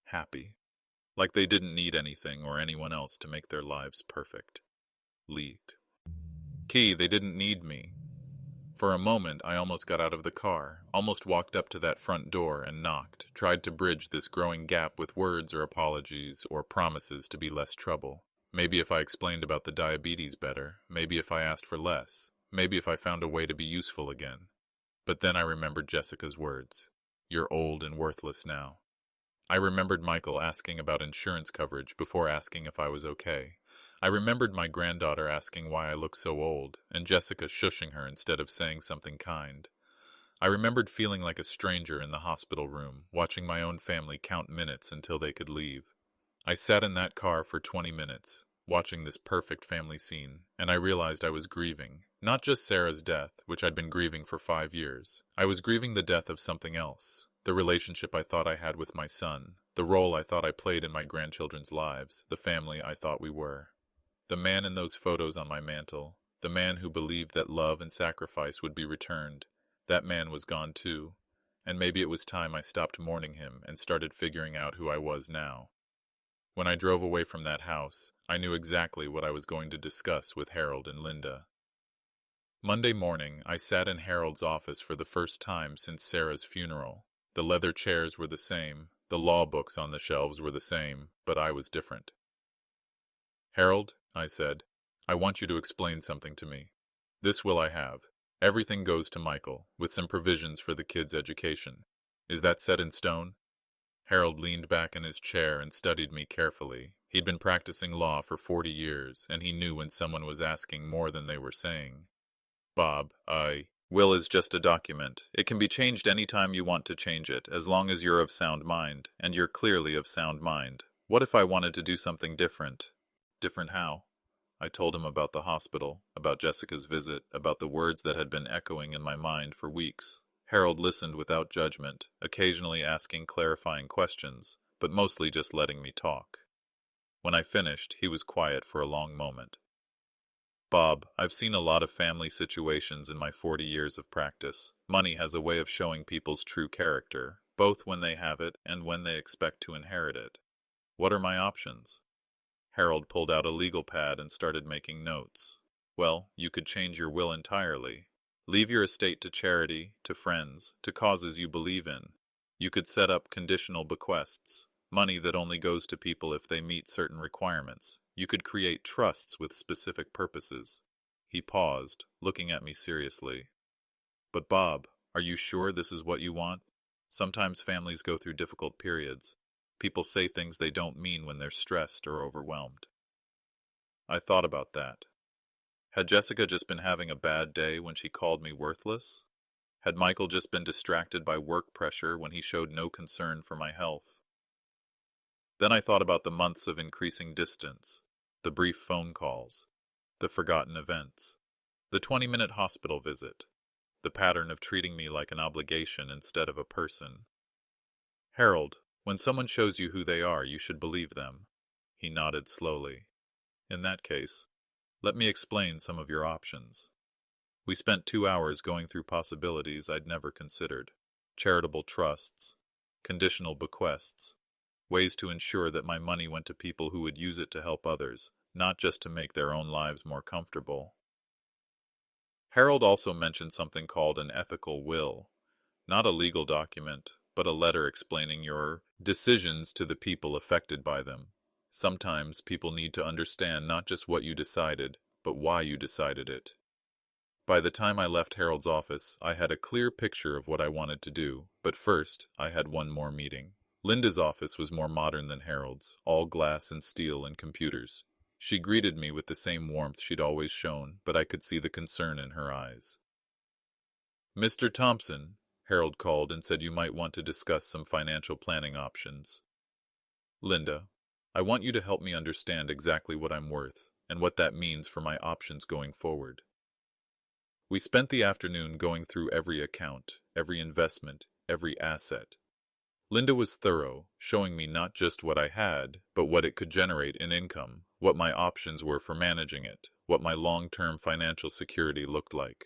happy, like they didn't need anything or anyone else to make their lives perfect. Leaked. They didn't need me. For a moment, I almost got out of the car, almost walked up to that front door and knocked, tried to bridge this growing gap with words or apologies or promises to be less trouble. Maybe if I explained about the diabetes better, maybe if I asked for less, maybe if I found a way to be useful again. But then I remembered Jessica's words. You're old and worthless now. I remembered Michael asking about insurance coverage before asking if I was okay. I remembered my granddaughter asking why I looked so old, and Jessica shushing her instead of saying something kind. I remembered feeling like a stranger in the hospital room, watching my own family count minutes until they could leave. I sat in that car for 20 minutes, watching this perfect family scene, and I realized I was grieving. Not just Sarah's death, which I'd been grieving for 5 years. I was grieving the death of something else. The relationship I thought I had with my son, the role I thought I played in my grandchildren's lives, the family I thought we were. The man in those photos on my mantle, the man who believed that love and sacrifice would be returned, that man was gone too, and maybe it was time I stopped mourning him and started figuring out who I was now. When I drove away from that house, I knew exactly what I was going to discuss with Harold and Linda. Monday morning, I sat in Harold's office for the first time since Sarah's funeral. The leather chairs were the same, the law books on the shelves were the same, but I was different. Harold, I said, I want you to explain something to me. This will I have. Everything goes to Michael, with some provisions for the kids' education. Is that set in stone? Harold leaned back in his chair and studied me carefully. He'd been practicing law for 40 years, and he knew when someone was asking more than they were saying. Bob, Will is just a document. It can be changed any time you want to change it, as long as you're of sound mind, and you're clearly of sound mind. What if I wanted to do something different? Different how? I told him about the hospital, about Jessica's visit, about the words that had been echoing in my mind for weeks. Harold listened without judgment, occasionally asking clarifying questions, but mostly just letting me talk. When I finished, he was quiet for a long moment. Bob, I've seen a lot of family situations in my 40 years of practice. Money has a way of showing people's true character, both when they have it and when they expect to inherit it. What are my options? Harold pulled out a legal pad and started making notes. Well, you could change your will entirely. Leave your estate to charity, to friends, to causes you believe in. You could set up conditional bequests, money that only goes to people if they meet certain requirements. You could create trusts with specific purposes. He paused, looking at me seriously. But Bob, are you sure this is what you want? Sometimes families go through difficult periods. People say things they don't mean when they're stressed or overwhelmed. I thought about that. Had Jessica just been having a bad day when she called me worthless? Had Michael just been distracted by work pressure when he showed no concern for my health? Then I thought about the months of increasing distance, the brief phone calls, the forgotten events, the 20-minute hospital visit, the pattern of treating me like an obligation instead of a person. Harold, when someone shows you who they are, you should believe them. He nodded slowly. In that case, let me explain some of your options. We spent 2 hours going through possibilities I'd never considered. Charitable trusts, conditional bequests, ways to ensure that my money went to people who would use it to help others, not just to make their own lives more comfortable. Harold also mentioned something called an ethical will, not a legal document, but a letter explaining your decisions to the people affected by them. Sometimes people need to understand not just what you decided, but why you decided it. By the time I left Harold's office, I had a clear picture of what I wanted to do, but first, I had one more meeting. Linda's office was more modern than Harold's, all glass and steel and computers. She greeted me with the same warmth she'd always shown, but I could see the concern in her eyes. "Mr. Thompson," Harold called and said you might want to discuss some financial planning options. "Linda, I want you to help me understand exactly what I'm worth and what that means for my options going forward." We spent the afternoon going through every account, every investment, every asset. Linda was thorough, showing me not just what I had, but what it could generate in income, what my options were for managing it, what my long-term financial security looked like.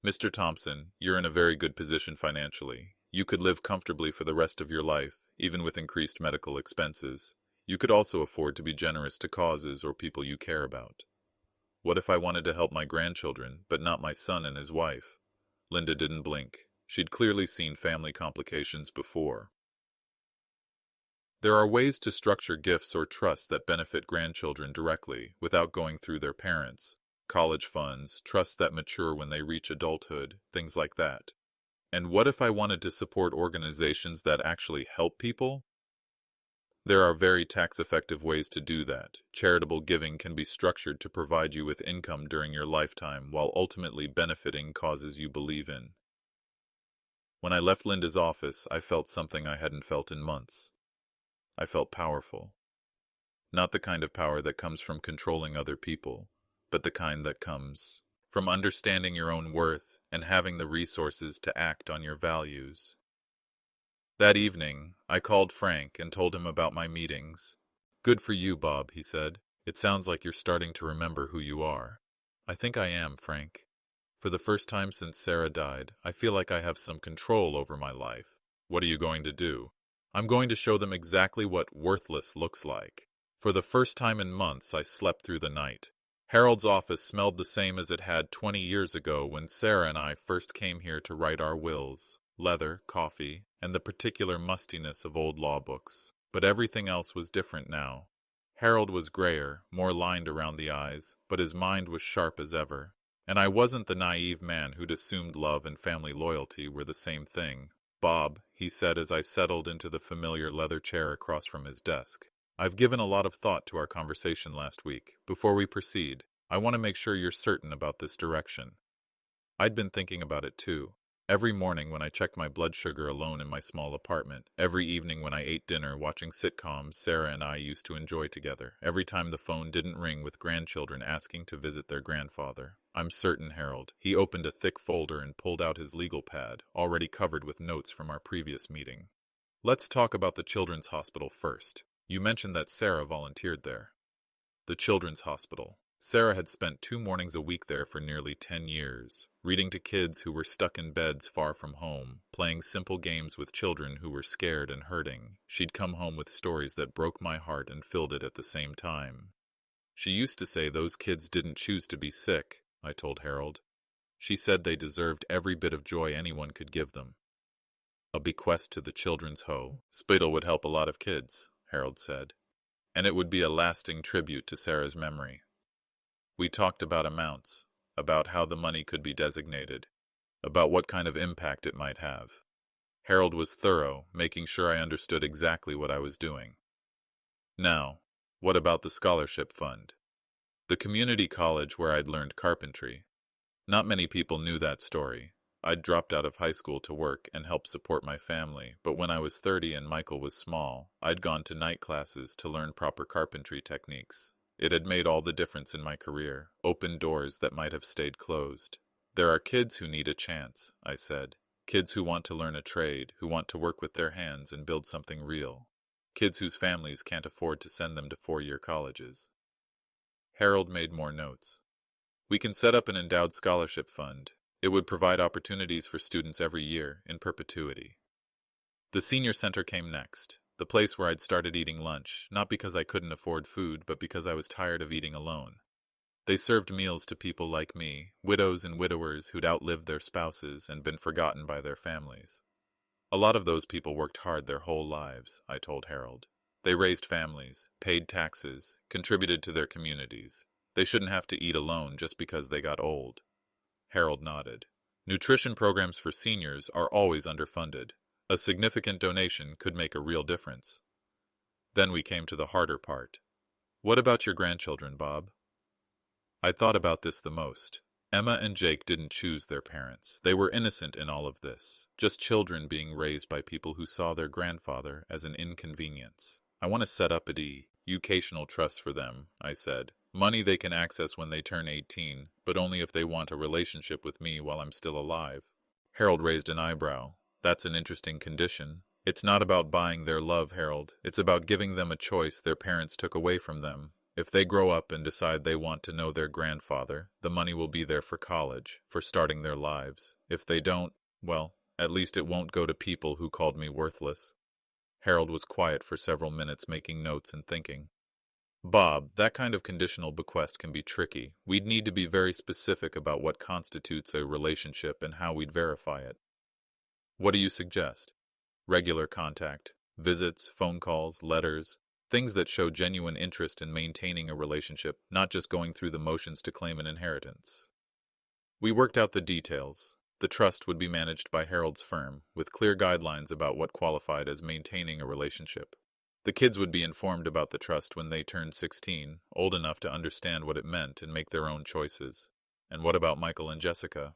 "Mr. Thompson, you're in a very good position financially. You could live comfortably for the rest of your life, even with increased medical expenses. You could also afford to be generous to causes or people you care about. What if I wanted to help my grandchildren, but not my son and his wife?" Linda didn't blink. She'd clearly seen family complications before. "There are ways to structure gifts or trusts that benefit grandchildren directly, without going through their parents. College funds, trusts that mature when they reach adulthood, things like that. And what if I wanted to support organizations that actually help people? There are very tax-effective ways to do that. Charitable giving can be structured to provide you with income during your lifetime while ultimately benefiting causes you believe in." When I left Linda's office, I felt something I hadn't felt in months. I felt powerful. Not the kind of power that comes from controlling other people, but the kind that comes from understanding your own worth and having the resources to act on your values. That evening, I called Frank and told him about my meetings. "Good for you, Bob," he said. "It sounds like you're starting to remember who you are." "I think I am, Frank. For the first time since Sarah died, I feel like I have some control over my life." "What are you going to do?" "I'm going to show them exactly what worthless looks like." For the first time in months, I slept through the night. Harold's office smelled the same as it had 20 years ago when Sarah and I first came here to write our wills. Leather, coffee, and the particular mustiness of old law books. But everything else was different now. Harold was grayer, more lined around the eyes, but his mind was sharp as ever. And I wasn't the naive man who'd assumed love and family loyalty were the same thing. "Bob," he said as I settled into the familiar leather chair across from his desk, "I've given a lot of thought to our conversation last week. Before we proceed, I want to make sure you're certain about this direction." I'd been thinking about it too. Every morning when I checked my blood sugar alone in my small apartment, every evening when I ate dinner watching sitcoms Sarah and I used to enjoy together, every time the phone didn't ring with grandchildren asking to visit their grandfather. "I'm certain, Harold." He opened a thick folder and pulled out his legal pad, already covered with notes from our previous meeting. "Let's talk about the Children's Hospital first. You mentioned that Sarah volunteered there." The Children's Hospital. Sarah had spent 2 mornings a week there for nearly 10 years, reading to kids who were stuck in beds far from home, playing simple games with children who were scared and hurting. She'd come home with stories that broke my heart and filled it at the same time. "She used to say those kids didn't choose to be sick," I told Harold. "She said they deserved every bit of joy anyone could give them." "A bequest to the Children's Hospital would help a lot of kids," Harold said. "And it would be a lasting tribute to Sarah's memory." We talked about amounts, about how the money could be designated, about what kind of impact it might have. Harold was thorough, making sure I understood exactly what I was doing. "Now, what about the scholarship fund?" The community college where I'd learned carpentry. Not many people knew that story. I'd dropped out of high school to work and help support my family, but when I was 30 and Michael was small, I'd gone to night classes to learn proper carpentry techniques. It had made all the difference in my career, opened doors that might have stayed closed. "There are kids who need a chance," I said. "Kids who want to learn a trade, who want to work with their hands and build something real. Kids whose families can't afford to send them to 4-year colleges." Harold made more notes. "We can set up an endowed scholarship fund. It would provide opportunities for students every year, in perpetuity." The senior center came next, the place where I'd started eating lunch, not because I couldn't afford food, but because I was tired of eating alone. They served meals to people like me, widows and widowers who'd outlived their spouses and been forgotten by their families. A lot of those people worked hard their whole lives, I told Harold. They raised families, paid taxes, contributed to their communities. They shouldn't have to eat alone just because they got old. Harold nodded. Nutrition programs for seniors are always underfunded. A significant donation could make a real difference. Then we came to the harder part. What about your grandchildren, Bob? I thought about this the most. Emma and Jake didn't choose their parents. They were innocent in all of this, just children being raised by people who saw their grandfather as an inconvenience. I want to set up a educational trust for them, I said. Money they can access when they turn 18, but only if they want a relationship with me while I'm still alive. Harold raised an eyebrow. That's an interesting condition. It's not about buying their love, Harold. It's about giving them a choice their parents took away from them. If they grow up and decide they want to know their grandfather, the money will be there for college, for starting their lives. If they don't, well, at least it won't go to people who called me worthless. Harold was quiet for several minutes, making notes and thinking. Bob, that kind of conditional bequest can be tricky. We'd need to be very specific about what constitutes a relationship and how we'd verify it. What do you suggest? Regular contact, visits, phone calls, letters, things that show genuine interest in maintaining a relationship, not just going through the motions to claim an inheritance. We worked out the details. The trust would be managed by Harold's firm, with clear guidelines about what qualified as maintaining a relationship. The kids would be informed about the trust when they turned 16, old enough to understand what it meant and make their own choices. And what about Michael and Jessica?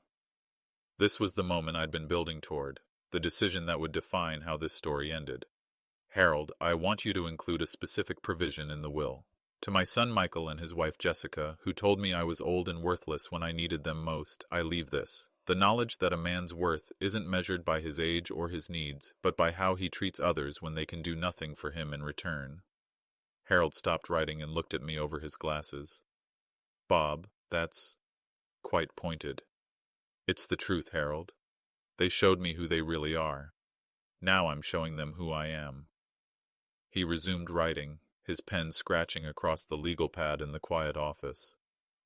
This was the moment I'd been building toward, the decision that would define how this story ended. Harold, I want you to include a specific provision in the will. To my son Michael and his wife Jessica, who told me I was old and worthless when I needed them most, I leave this. The knowledge that a man's worth isn't measured by his age or his needs, but by how he treats others when they can do nothing for him in return. Harold stopped writing and looked at me over his glasses. Bob, that's quite pointed. It's the truth, Harold. They showed me who they really are. Now I'm showing them who I am. He resumed writing, his pen scratching across the legal pad in the quiet office.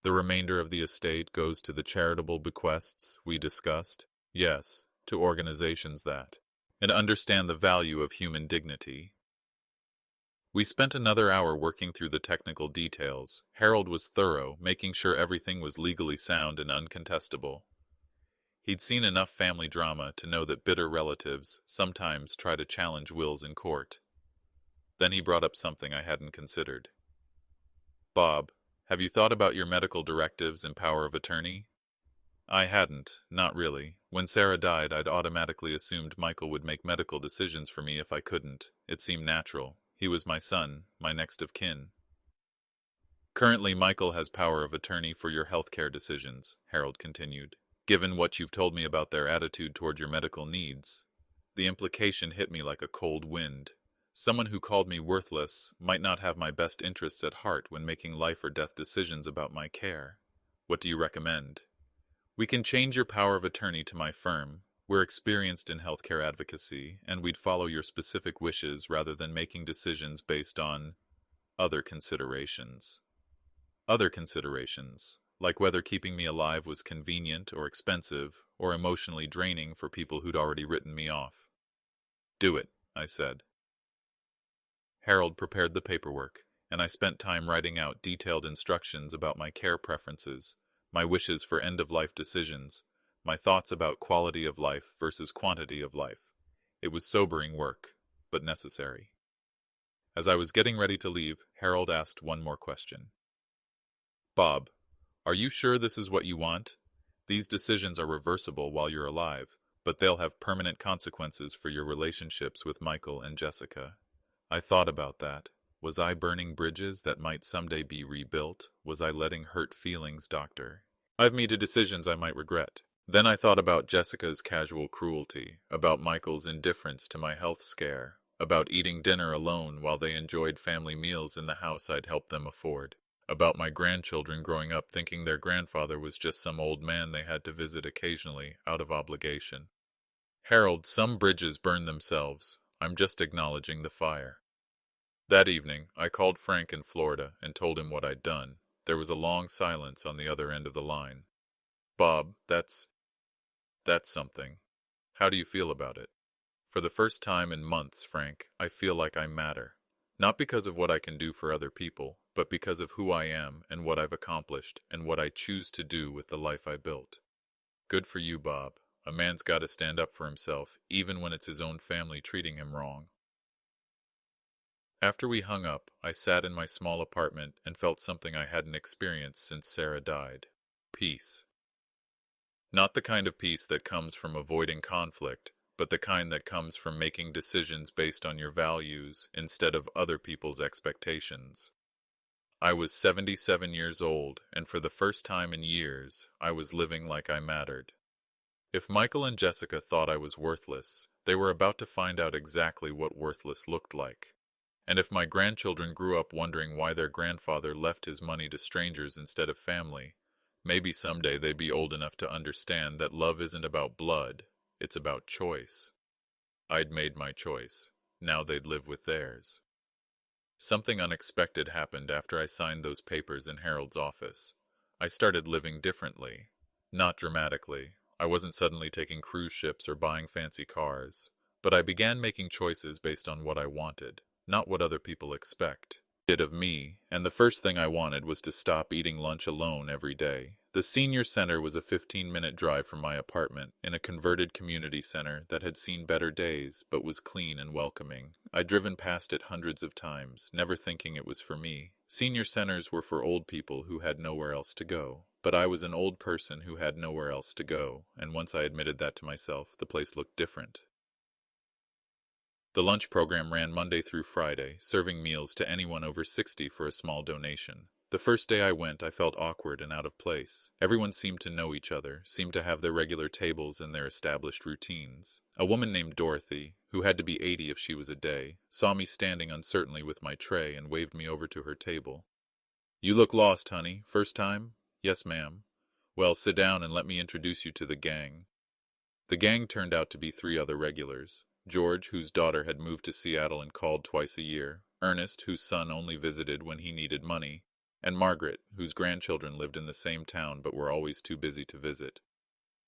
The remainder of the estate goes to the charitable bequests we discussed. Yes, to organizations that and understand the value of human dignity. We spent another hour working through the technical details. Harold was thorough, making sure everything was legally sound and uncontestable. He'd seen enough family drama to know that bitter relatives sometimes try to challenge wills in court. Then he brought up something I hadn't considered. Bob, have you thought about your medical directives and power of attorney? I hadn't, not really. When Sarah died, I'd automatically assumed Michael would make medical decisions for me if I couldn't. It seemed natural. He was my son, my next of kin. Currently, Michael has power of attorney for your healthcare decisions, Harold continued. Given what you've told me about their attitude toward your medical needs, the implication hit me like a cold wind. Someone who called me worthless might not have my best interests at heart when making life or death decisions about my care. What do you recommend? We can change your power of attorney to my firm. We're experienced in healthcare advocacy, and we'd follow your specific wishes rather than making decisions based on other considerations. Other considerations, like whether keeping me alive was convenient or expensive or emotionally draining for people who'd already written me off. Do it, I said. Harold prepared the paperwork, and I spent time writing out detailed instructions about my care preferences, my wishes for end-of-life decisions, my thoughts about quality of life versus quantity of life. It was sobering work, but necessary. As I was getting ready to leave, Harold asked one more question. Bob, are you sure this is what you want? These decisions are reversible while you're alive, but they'll have permanent consequences for your relationships with Michael and Jessica. I thought about that. Was I burning bridges that might someday be rebuilt? Was I letting hurt feelings doctor? I've made decisions I might regret. Then I thought about Jessica's casual cruelty, about Michael's indifference to my health scare, about eating dinner alone while they enjoyed family meals in the house I'd helped them afford, about my grandchildren growing up thinking their grandfather was just some old man they had to visit occasionally out of obligation. Harold, some bridges burn themselves. I'm just acknowledging the fire. That evening, I called Frank in Florida and told him what I'd done. There was a long silence on the other end of the line. Bob, that's something. How do you feel about it? For the first time in months, Frank, I feel like I matter. Not because of what I can do for other people, but because of who I am and what I've accomplished and what I choose to do with the life I built. Good for you, Bob. A man's got to stand up for himself, even when it's his own family treating him wrong. After we hung up, I sat in my small apartment and felt something I hadn't experienced since Sarah died. Peace. Not the kind of peace that comes from avoiding conflict, but the kind that comes from making decisions based on your values instead of other people's expectations. I was 77 years old, and for the first time in years, I was living like I mattered. If Michael and Jessica thought I was worthless, they were about to find out exactly what worthless looked like. And if my grandchildren grew up wondering why their grandfather left his money to strangers instead of family, maybe someday they'd be old enough to understand that love isn't about blood, it's about choice. I'd made my choice. Now they'd live with theirs. Something unexpected happened after I signed those papers in Harold's office. I started living differently. Not dramatically. I wasn't suddenly taking cruise ships or buying fancy cars. But I began making choices based on what I wanted, not what other people expect of me, and the first thing I wanted was to stop eating lunch alone every day. The senior center was a 15-minute drive from my apartment, in a converted community center that had seen better days, but was clean and welcoming. I'd driven past it hundreds of times, never thinking it was for me. Senior centers were for old people who had nowhere else to go. But I was an old person who had nowhere else to go, and once I admitted that to myself, the place looked different. The lunch program ran Monday through Friday, serving meals to anyone over 60 for a small donation. The first day I went, I felt awkward and out of place. Everyone seemed to know each other, seemed to have their regular tables and their established routines. A woman named Dorothy, who had to be 80 if she was a day, saw me standing uncertainly with my tray and waved me over to her table. "You look lost, honey. First time?" "Yes, ma'am." "Well, sit down and let me introduce you to the gang." The gang turned out to be 3 other regulars. George, whose daughter had moved to Seattle and called twice a year, Ernest, whose son only visited when he needed money, and Margaret, whose grandchildren lived in the same town but were always too busy to visit.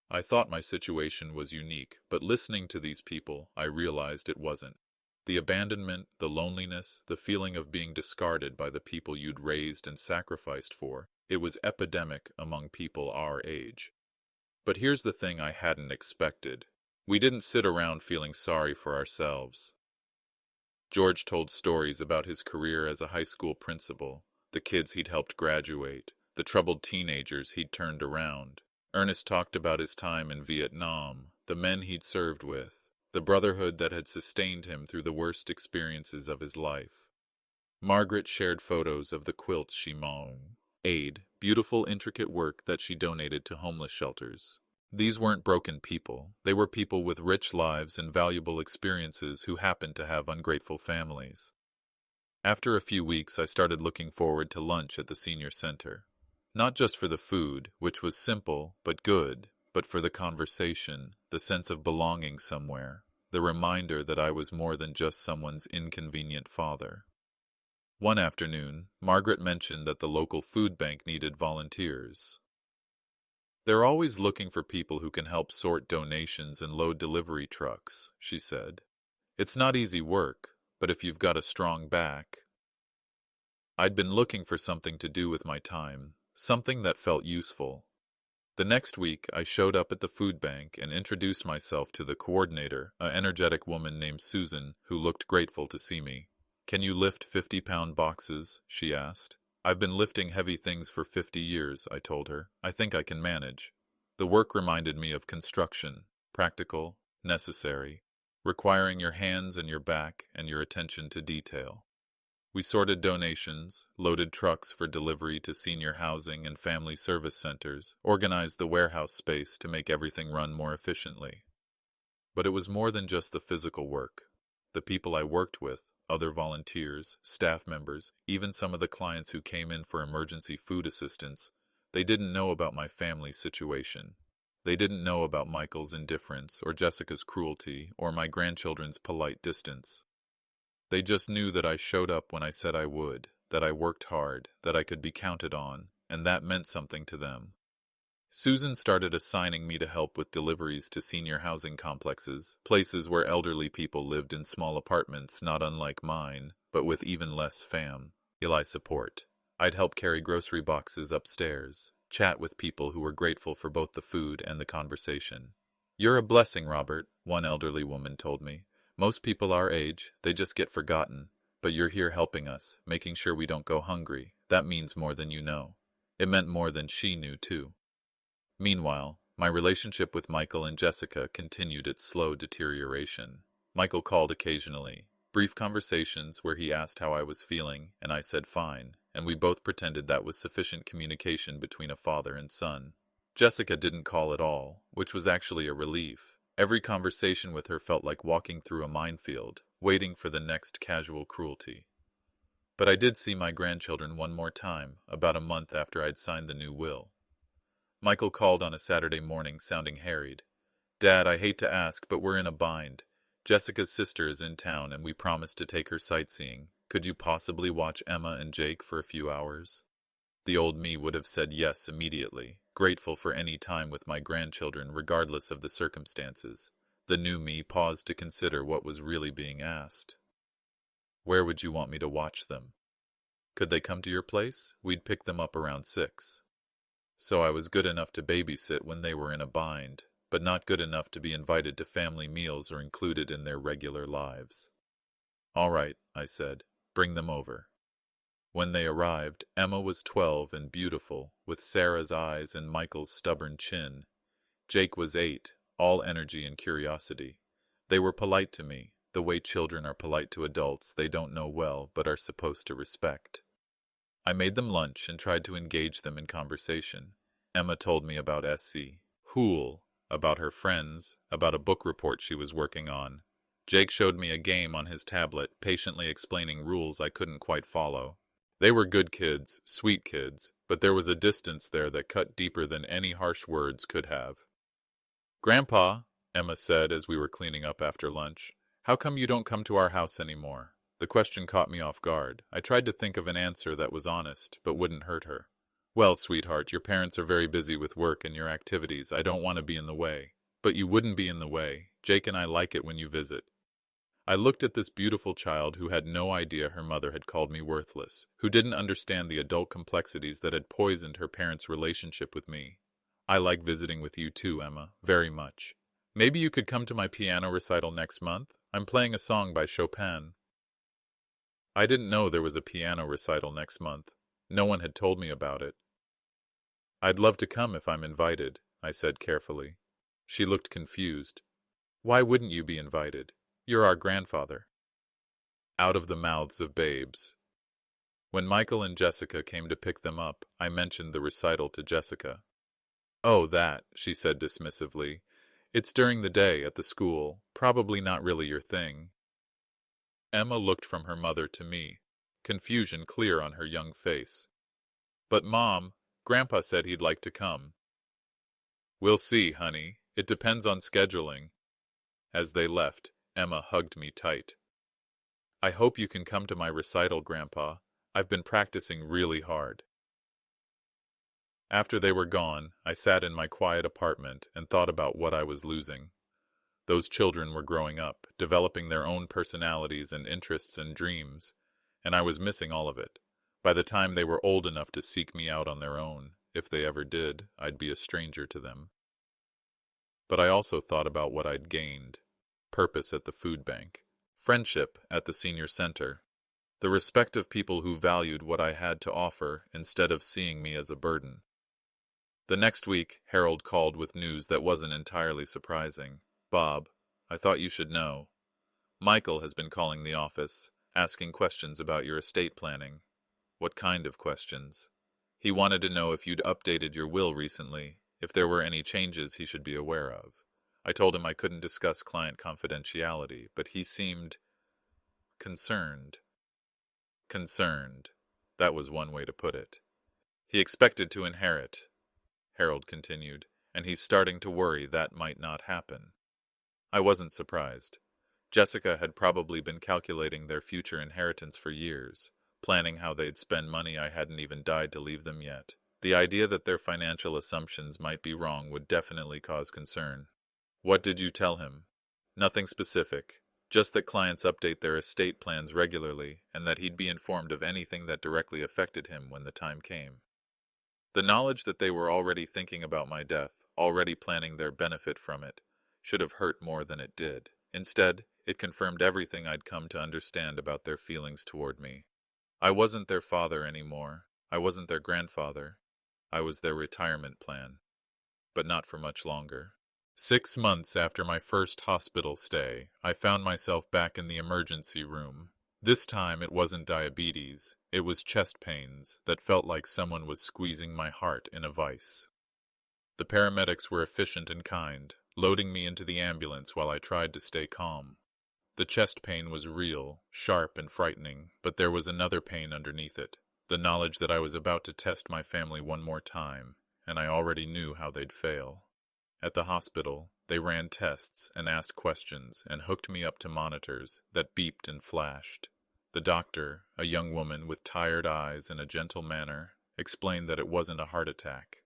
I thought my situation was unique, but listening to these people, I realized it wasn't. The abandonment, the loneliness, the feeling of being discarded by the people you'd raised and sacrificed for, it was epidemic among people our age. But here's the thing I hadn't expected. We didn't sit around feeling sorry for ourselves. George told stories about his career as a high school principal, the kids he'd helped graduate, the troubled teenagers he'd turned around. Ernest talked about his time in Vietnam, the men he'd served with, the brotherhood that had sustained him through the worst experiences of his life. Margaret shared photos of the quilts she made, beautiful, intricate work that she donated to homeless shelters. These weren't broken people. They were people with rich lives and valuable experiences who happened to have ungrateful families. After a few weeks, I started looking forward to lunch at the senior center. Not just for the food, which was simple but good, but for the conversation, the sense of belonging somewhere, the reminder that I was more than just someone's inconvenient father. One afternoon, Margaret mentioned that the local food bank needed volunteers. "They're always looking for people who can help sort donations and load delivery trucks," she said. "It's not easy work, but if you've got a strong back." I'd been looking for something to do with my time, something that felt useful. The next week, I showed up at the food bank and introduced myself to the coordinator, an energetic woman named Susan, who looked grateful to see me. "Can you lift 50-pound boxes?" she asked. "I've been lifting heavy things for 50 years, I told her. "I think I can manage." The work reminded me of construction, practical, necessary, requiring your hands and your back and your attention to detail. We sorted donations, loaded trucks for delivery to senior housing and family service centers, organized the warehouse space to make everything run more efficiently. But it was more than just the physical work. The people I worked with, other volunteers, staff members, even some of the clients who came in for emergency food assistance, they didn't know about my family's situation. They didn't know about Michael's indifference or Jessica's cruelty or my grandchildren's polite distance. They just knew that I showed up when I said I would, that I worked hard, that I could be counted on, and that meant something to them. Susan started assigning me to help with deliveries to senior housing complexes, places where elderly people lived in small apartments not unlike mine, but with even less family support. I'd help carry grocery boxes upstairs, chat with people who were grateful for both the food and the conversation. "You're a blessing, Robert," one elderly woman told me. "Most people our age, they just get forgotten. But you're here helping us, making sure we don't go hungry. That means more than you know." It meant more than she knew, too. Meanwhile, my relationship with Michael and Jessica continued its slow deterioration. Michael called occasionally, brief conversations where he asked how I was feeling, and I said fine, and we both pretended that was sufficient communication between a father and son. Jessica didn't call at all, which was actually a relief. Every conversation with her felt like walking through a minefield, waiting for the next casual cruelty. But I did see my grandchildren one more time, about a month after I'd signed the new will. Michael called on a Saturday morning, sounding harried. "Dad, I hate to ask, but we're in a bind. Jessica's sister is in town, and we promised to take her sightseeing. Could you possibly watch Emma and Jake for a few hours?" The old me would have said yes immediately, grateful for any time with my grandchildren regardless of the circumstances. The new me paused to consider what was really being asked. "Where would you want me to watch them?" "Could they come to your place? We'd pick them up around 6. So I was good enough to babysit when they were in a bind, but not good enough to be invited to family meals or included in their regular lives. "All right," I said, "bring them over." When they arrived, Emma was 12 and beautiful, with Sarah's eyes and Michael's stubborn chin. Jake was 8, all energy and curiosity. They were polite to me, the way children are polite to adults they don't know well but are supposed to respect. I made them lunch and tried to engage them in conversation. Emma told me about SC. Hool, about her friends, about a book report she was working on. Jake showed me a game on his tablet, patiently explaining rules I couldn't quite follow. They were good kids, sweet kids, but there was a distance there that cut deeper than any harsh words could have. "Grandpa," Emma said as we were cleaning up after lunch, "how come you don't come to our house anymore?" The question caught me off guard. I tried to think of an answer that was honest, but wouldn't hurt her. "Well, sweetheart, your parents are very busy with work and your activities. I don't want to be in the way." "But you wouldn't be in the way. Jake and I like it when you visit." I looked at this beautiful child who had no idea her mother had called me worthless, who didn't understand the adult complexities that had poisoned her parents' relationship with me. "I like visiting with you too, Emma, very much. Maybe you could come to my piano recital next month? I'm playing a song by Chopin." I didn't know there was a piano recital next month. No one had told me about it. "I'd love to come if I'm invited," I said carefully. She looked confused. "Why wouldn't you be invited? You're our grandfather." Out of the mouths of babes. When Michael and Jessica came to pick them up, I mentioned the recital to Jessica. "Oh, that," she said dismissively. "It's during the day at the school. Probably not really your thing." Emma looked from her mother to me, confusion clear on her young face. "But Mom, Grandpa said he'd like to come." "We'll see, honey. It depends on scheduling." As they left, Emma hugged me tight. "I hope you can come to my recital, Grandpa. I've been practicing really hard." After they were gone, I sat in my quiet apartment and thought about what I was losing. Those children were growing up, developing their own personalities and interests and dreams, and I was missing all of it. By the time they were old enough to seek me out on their own, if they ever did, I'd be a stranger to them. But I also thought about what I'd gained: purpose at the food bank, friendship at the senior center, the respect of people who valued what I had to offer instead of seeing me as a burden. The next week, Harold called with news that wasn't entirely surprising. "Bob, I thought you should know. Michael has been calling the office, asking questions about your estate planning." "What kind of questions?" "He wanted to know if you'd updated your will recently, if there were any changes he should be aware of." I told him I couldn't discuss client confidentiality, but he seemed concerned. Concerned. That was one way to put it. "He expected to inherit," Harold continued, and he's starting to worry that might not happen. I wasn't surprised. Jessica had probably been calculating their future inheritance for years, planning how they'd spend money I hadn't even died to leave them yet. The idea that their financial assumptions might be wrong would definitely cause concern. What did you tell him? Nothing specific, just that clients update their estate plans regularly and that he'd be informed of anything that directly affected him when the time came. The knowledge that they were already thinking about my death, already planning their benefit from it, should have hurt more than it did. Instead, it confirmed everything I'd come to understand about their feelings toward me. I wasn't their father anymore. I wasn't their grandfather. I was their retirement plan. But not for much longer. 6 months after my first hospital stay, I found myself back in the emergency room. This time it wasn't diabetes, it was chest pains that felt like someone was squeezing my heart in a vice. The paramedics were efficient and kind, loading me into the ambulance while I tried to stay calm. The chest pain was real, sharp and frightening, but there was another pain underneath it, the knowledge that I was about to test my family one more time, and I already knew how they'd fail. At the hospital, they ran tests and asked questions and hooked me up to monitors that beeped and flashed. The doctor, a young woman with tired eyes and a gentle manner, explained that it wasn't a heart attack.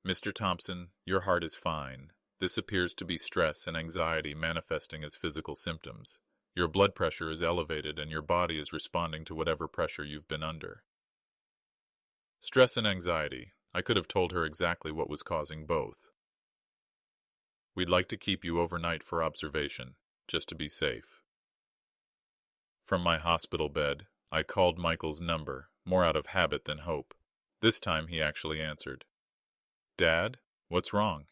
"Mr. Thompson, your heart is fine. This appears to be stress and anxiety manifesting as physical symptoms. Your blood pressure is elevated and your body is responding to whatever pressure you've been under." Stress and anxiety. I could have told her exactly what was causing both. "We'd like to keep you overnight for observation, just to be safe." From my hospital bed, I called Michael's number, more out of habit than hope. This time he actually answered. "Dad, what's wrong?"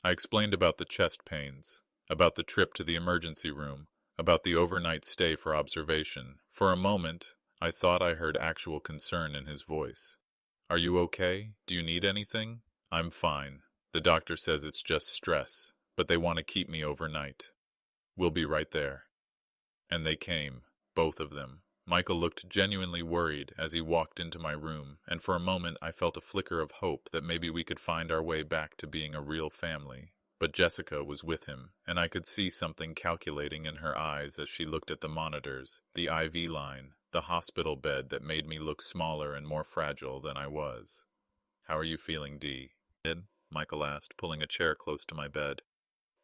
I explained about the chest pains, about the trip to the emergency room, about the overnight stay for observation. For a moment, I thought I heard actual concern in his voice. "Are you okay? Do you need anything?" "I'm fine. The doctor says it's just stress, but they want to keep me overnight. We'll be right there." And they came, both of them. Michael looked genuinely worried as he walked into my room, and for a moment I felt a flicker of hope that maybe we could find our way back to being a real family. But Jessica was with him, and I could see something calculating in her eyes as she looked at the monitors, the IV line, the hospital bed that made me look smaller and more fragile than I was. "How are you feeling, Dee?" Michael asked, pulling a chair close to my bed.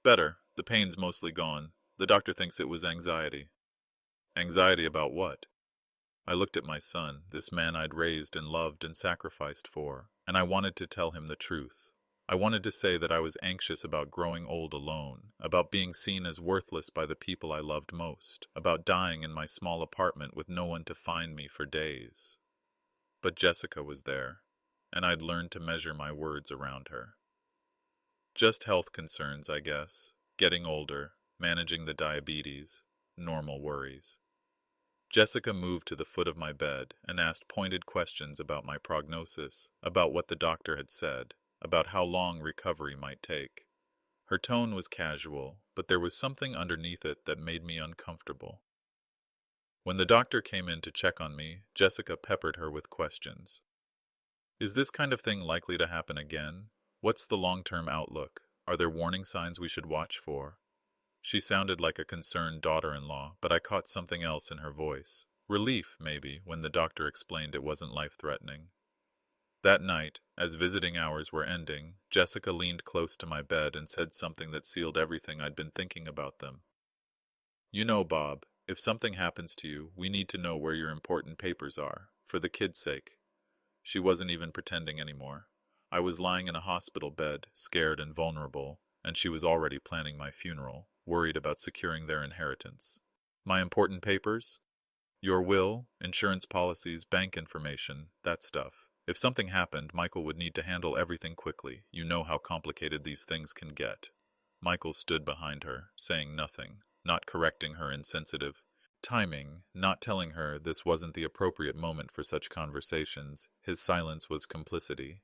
"Better. The pain's mostly gone. The doctor thinks it was anxiety." "Anxiety about what?" I looked at my son, this man I'd raised and loved and sacrificed for, and I wanted to tell him the truth. I wanted to say that I was anxious about growing old alone, about being seen as worthless by the people I loved most, about dying in my small apartment with no one to find me for days. But Jessica was there, and I'd learned to measure my words around her. Just health concerns, I guess. Getting older, managing the diabetes, normal worries. Jessica moved to the foot of my bed and asked pointed questions about my prognosis, about what the doctor had said, about how long recovery might take. Her tone was casual, but there was something underneath it that made me uncomfortable. When the doctor came in to check on me, Jessica peppered her with questions. "Is this kind of thing likely to happen again? What's the long-term outlook? Are there warning signs we should watch for?" She sounded like a concerned daughter-in-law, but I caught something else in her voice. Relief, maybe, when the doctor explained it wasn't life-threatening. That night, as visiting hours were ending, Jessica leaned close to my bed and said something that sealed everything I'd been thinking about them. "You know, Bob, if something happens to you, we need to know where your important papers are, for the kids' sake." She wasn't even pretending anymore. I was lying in a hospital bed, scared and vulnerable, and she was already planning my funeral, worried about securing their inheritance. "My important papers? Your will, insurance policies, bank information, that stuff. If something happened, Michael would need to handle everything quickly. You know how complicated these things can get." Michael stood behind her, saying nothing, not correcting her insensitive timing, not telling her this wasn't the appropriate moment for such conversations. His silence was complicity.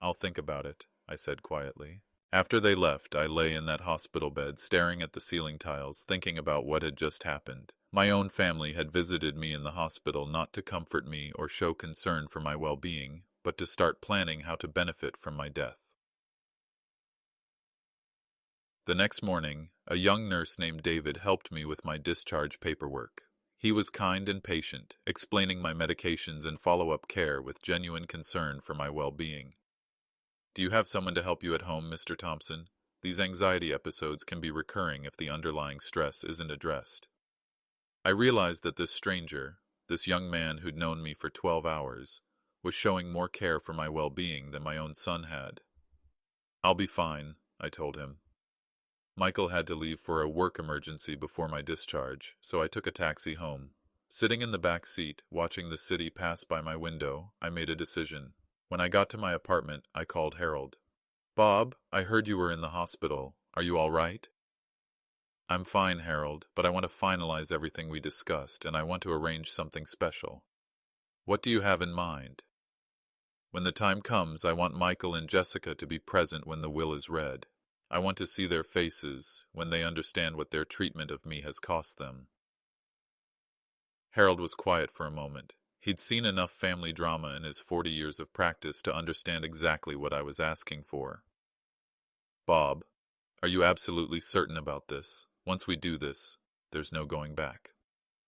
"I'll think about it," I said quietly. After they left, I lay in that hospital bed, staring at the ceiling tiles, thinking about what had just happened. My own family had visited me in the hospital not to comfort me or show concern for my well-being, but to start planning how to benefit from my death. The next morning, a young nurse named David helped me with my discharge paperwork. He was kind and patient, explaining my medications and follow-up care with genuine concern for my well-being. Do you have someone to help you at home, Mr. Thompson? These anxiety episodes can be recurring if the underlying stress isn't addressed. I realized that this stranger, this young man who'd known me for 12 hours, was showing more care for my well-being than my own son had. I'll be fine, I told him. Michael had to leave for a work emergency before my discharge, so I took a taxi home. Sitting in the back seat, watching the city pass by my window, I made a decision. When I got to my apartment, I called Harold. "Bob, I heard you were in the hospital. Are you all right?" "I'm fine, Harold, but I want to finalize everything we discussed, and I want to arrange something special." "What do you have in mind?" "When the time comes, I want Michael and Jessica to be present when the will is read. I want to see their faces when they understand what their treatment of me has cost them." Harold was quiet for a moment. He'd seen enough family drama in his 40 years of practice to understand exactly what I was asking for. "Bob, are you absolutely certain about this? Once we do this, there's no going back."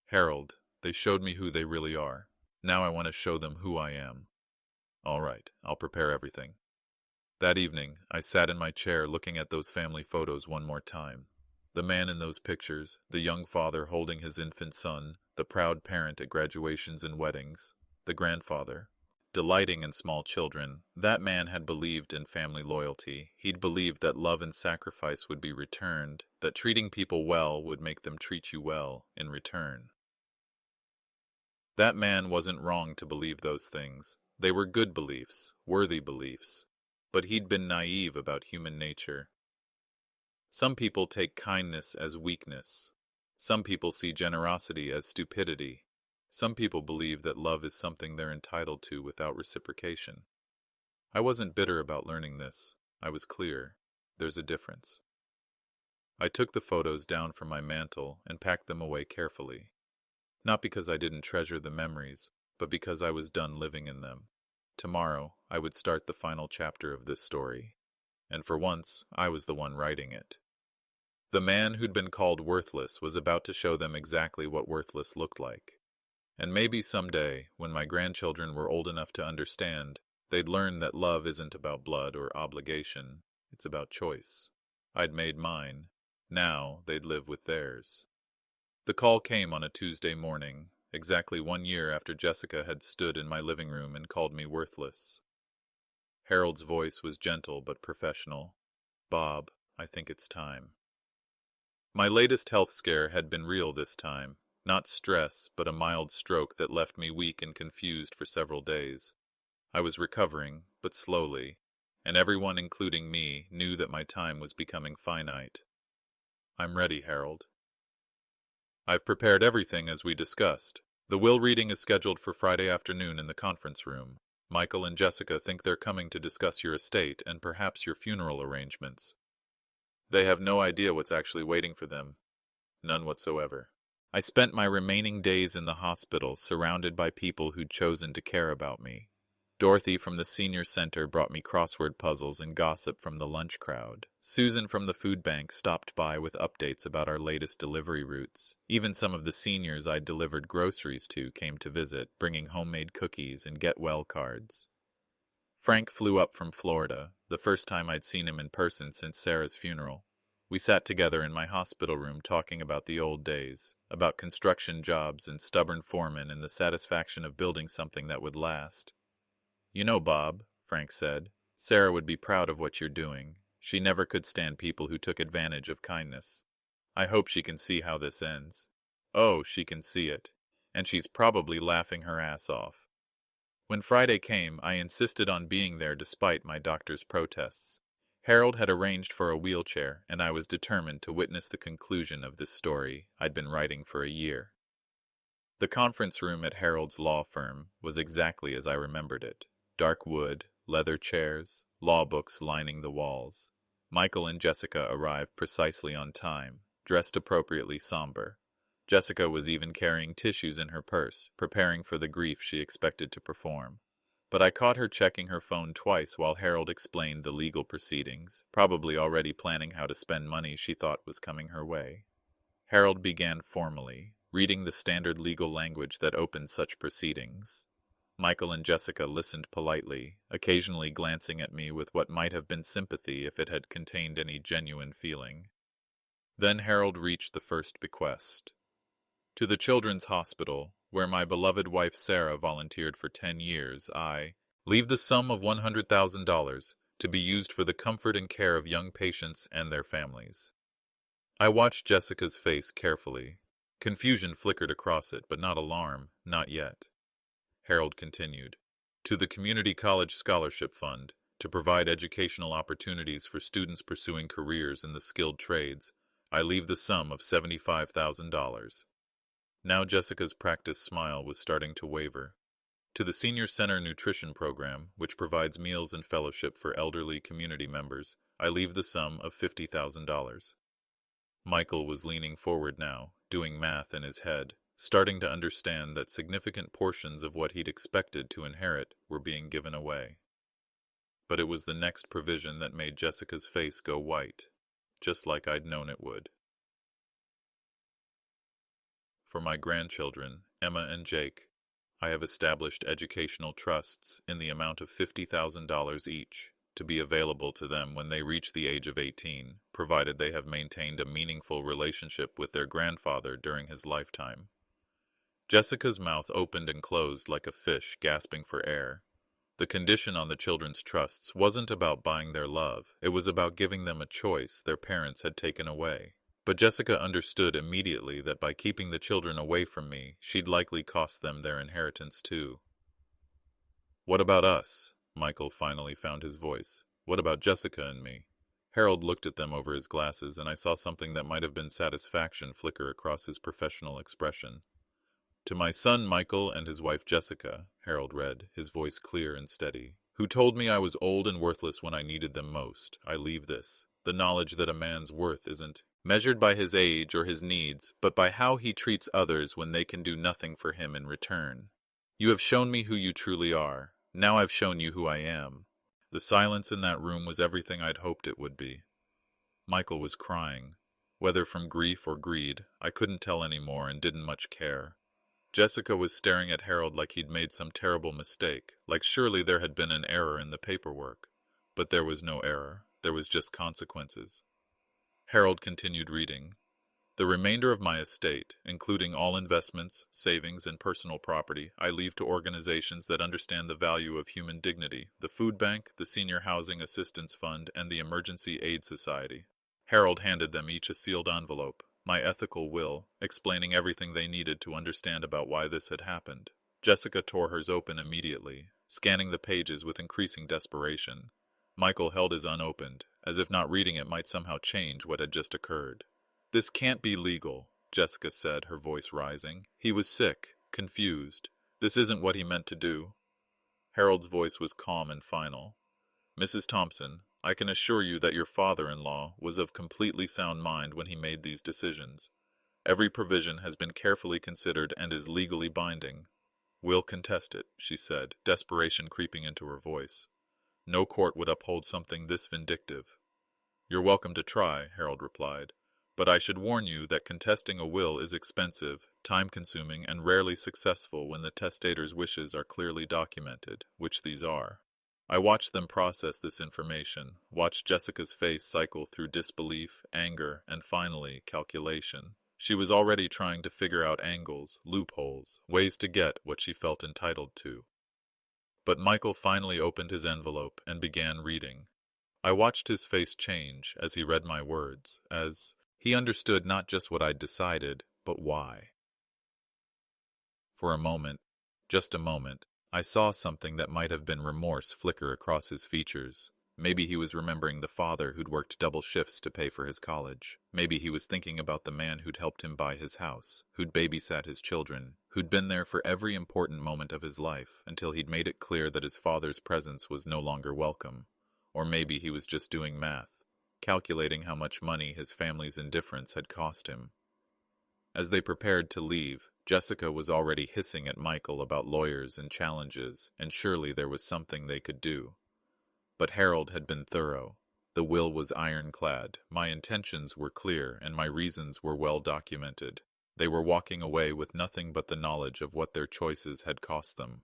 "Harold, they showed me who they really are. Now I want to show them who I am." "All right, I'll prepare everything." That evening, I sat in my chair looking at those family photos one more time. The man in those pictures, the young father holding his infant son, the proud parent at graduations and weddings, the grandfather, delighting in small children. That man had believed in family loyalty. He'd believed that love and sacrifice would be returned, that treating people well would make them treat you well in return. That man wasn't wrong to believe those things. They were good beliefs, worthy beliefs. But he'd been naive about human nature. Some people take kindness as weakness. Some people see generosity as stupidity. Some people believe that love is something they're entitled to without reciprocation. I wasn't bitter about learning this. I was clear. There's a difference. I took the photos down from my mantle and packed them away carefully. Not because I didn't treasure the memories, but because I was done living in them. Tomorrow, I would start the final chapter of this story. And for once, I was the one writing it. The man who'd been called worthless was about to show them exactly what worthless looked like. And maybe someday, when my grandchildren were old enough to understand, they'd learn that love isn't about blood or obligation, it's about choice. I'd made mine. Now they'd live with theirs. The call came on a Tuesday morning, exactly 1 year after Jessica had stood in my living room and called me worthless. Harold's voice was gentle but professional. "Bob, I think it's time." My latest health scare had been real this time. Not stress, but a mild stroke that left me weak and confused for several days. I was recovering, but slowly, and everyone, including me, knew that my time was becoming finite. "I'm ready, Harold." "I've prepared everything as we discussed. The will reading is scheduled for Friday afternoon in the conference room. Michael and Jessica think they're coming to discuss your estate and perhaps your funeral arrangements. They have no idea what's actually waiting for them. None whatsoever." I spent my remaining days in the hospital surrounded by people who'd chosen to care about me. Dorothy from the senior center brought me crossword puzzles and gossip from the lunch crowd. Susan from the food bank stopped by with updates about our latest delivery routes. Even some of the seniors I'd delivered groceries to came to visit, bringing homemade cookies and get well cards. Frank flew up from Florida, the first time I'd seen him in person since Sarah's funeral. We sat together in my hospital room talking about the old days, about construction jobs and stubborn foremen and the satisfaction of building something that would last. "You know, Bob," Frank said, "Sarah would be proud of what you're doing. She never could stand people who took advantage of kindness. I hope she can see how this ends." Oh, she can see it. And she's probably laughing her ass off. When Friday came, I insisted on being there despite my doctor's protests. Harold had arranged for a wheelchair, and I was determined to witness the conclusion of this story I'd been writing for a year. The conference room at Harold's law firm was exactly as I remembered it. Dark wood, leather chairs, law books lining the walls. Michael and Jessica arrived precisely on time, dressed appropriately somber. Jessica was even carrying tissues in her purse, preparing for the grief she expected to perform. But I caught her checking her phone twice while Harold explained the legal proceedings, probably already planning how to spend money she thought was coming her way. Harold began formally, reading the standard legal language that opened such proceedings. Michael and Jessica listened politely, occasionally glancing at me with what might have been sympathy if it had contained any genuine feeling. Then Harold reached the first bequest. To the Children's Hospital, where my beloved wife Sarah volunteered for 10 years, I leave the sum of $100,000 to be used for the comfort and care of young patients and their families. I watched Jessica's face carefully. Confusion flickered across it, but not alarm, not yet. Harold continued. To the Community College Scholarship Fund, to provide educational opportunities for students pursuing careers in the skilled trades, I leave the sum of $75,000. Now Jessica's practiced smile was starting to waver. To the Senior Center Nutrition Program, which provides meals and fellowship for elderly community members, I leave the sum of $50,000. Michael was leaning forward now, doing math in his head, starting to understand that significant portions of what he'd expected to inherit were being given away. But it was the next provision that made Jessica's face go white, just like I'd known it would. For my grandchildren, Emma and Jake, I have established educational trusts in the amount of $50,000 each, to be available to them when they reach the age of 18, provided they have maintained a meaningful relationship with their grandfather during his lifetime. Jessica's mouth opened and closed like a fish gasping for air. The condition on the children's trusts wasn't about buying their love, it was about giving them a choice their parents had taken away. But Jessica understood immediately that by keeping the children away from me, she'd likely cost them their inheritance too. What about us? Michael finally found his voice. What about Jessica and me? Harold looked at them over his glasses, and I saw something that might have been satisfaction flicker across his professional expression. To my son Michael and his wife Jessica, Harold read, his voice clear and steady, who told me I was old and worthless when I needed them most, I leave this, the knowledge that a man's worth isn't measured by his age or his needs, but by how he treats others when they can do nothing for him in return. You have shown me who you truly are. Now I've shown you who I am. The silence in that room was everything I'd hoped it would be. Michael was crying. Whether from grief or greed, I couldn't tell any more and didn't much care. Jessica was staring at Harold like he'd made some terrible mistake, like surely there had been an error in the paperwork. But there was no error. There was just consequences. Harold continued reading. The remainder of my estate, including all investments, savings, and personal property, I leave to organizations that understand the value of human dignity, the Food Bank, the Senior Housing Assistance Fund, and the Emergency Aid Society. Harold handed them each a sealed envelope, my ethical will, explaining everything they needed to understand about why this had happened. Jessica tore hers open immediately, scanning the pages with increasing desperation. Michael held his unopened, as if not reading it might somehow change what had just occurred. This can't be legal, Jessica said, her voice rising. He was sick, confused. This isn't what he meant to do. Harold's voice was calm and final. Mrs. Thompson, I can assure you that your father-in-law was of completely sound mind when he made these decisions. Every provision has been carefully considered and is legally binding. We'll contest it, she said, desperation creeping into her voice. No court would uphold something this vindictive. You're welcome to try, Harold replied. But I should warn you that contesting a will is expensive, time-consuming, and rarely successful when the testator's wishes are clearly documented, which these are. I watched them process this information, watched Jessica's face cycle through disbelief, anger, and finally, calculation. She was already trying to figure out angles, loopholes, ways to get what she felt entitled to. But Michael finally opened his envelope and began reading. I watched his face change as he read my words, as he understood not just what I'd decided, but why. For a moment, just a moment, I saw something that might have been remorse flicker across his features. Maybe he was remembering the father who'd worked double shifts to pay for his college. Maybe he was thinking about the man who'd helped him buy his house, who'd babysat his children, who'd been there for every important moment of his life until he'd made it clear that his father's presence was no longer welcome. Or maybe he was just doing math, calculating how much money his family's indifference had cost him. As they prepared to leave, Jessica was already hissing at Michael about lawyers and challenges, and surely there was something they could do. But Harold had been thorough. The will was ironclad, my intentions were clear, and my reasons were well documented. They were walking away with nothing but the knowledge of what their choices had cost them.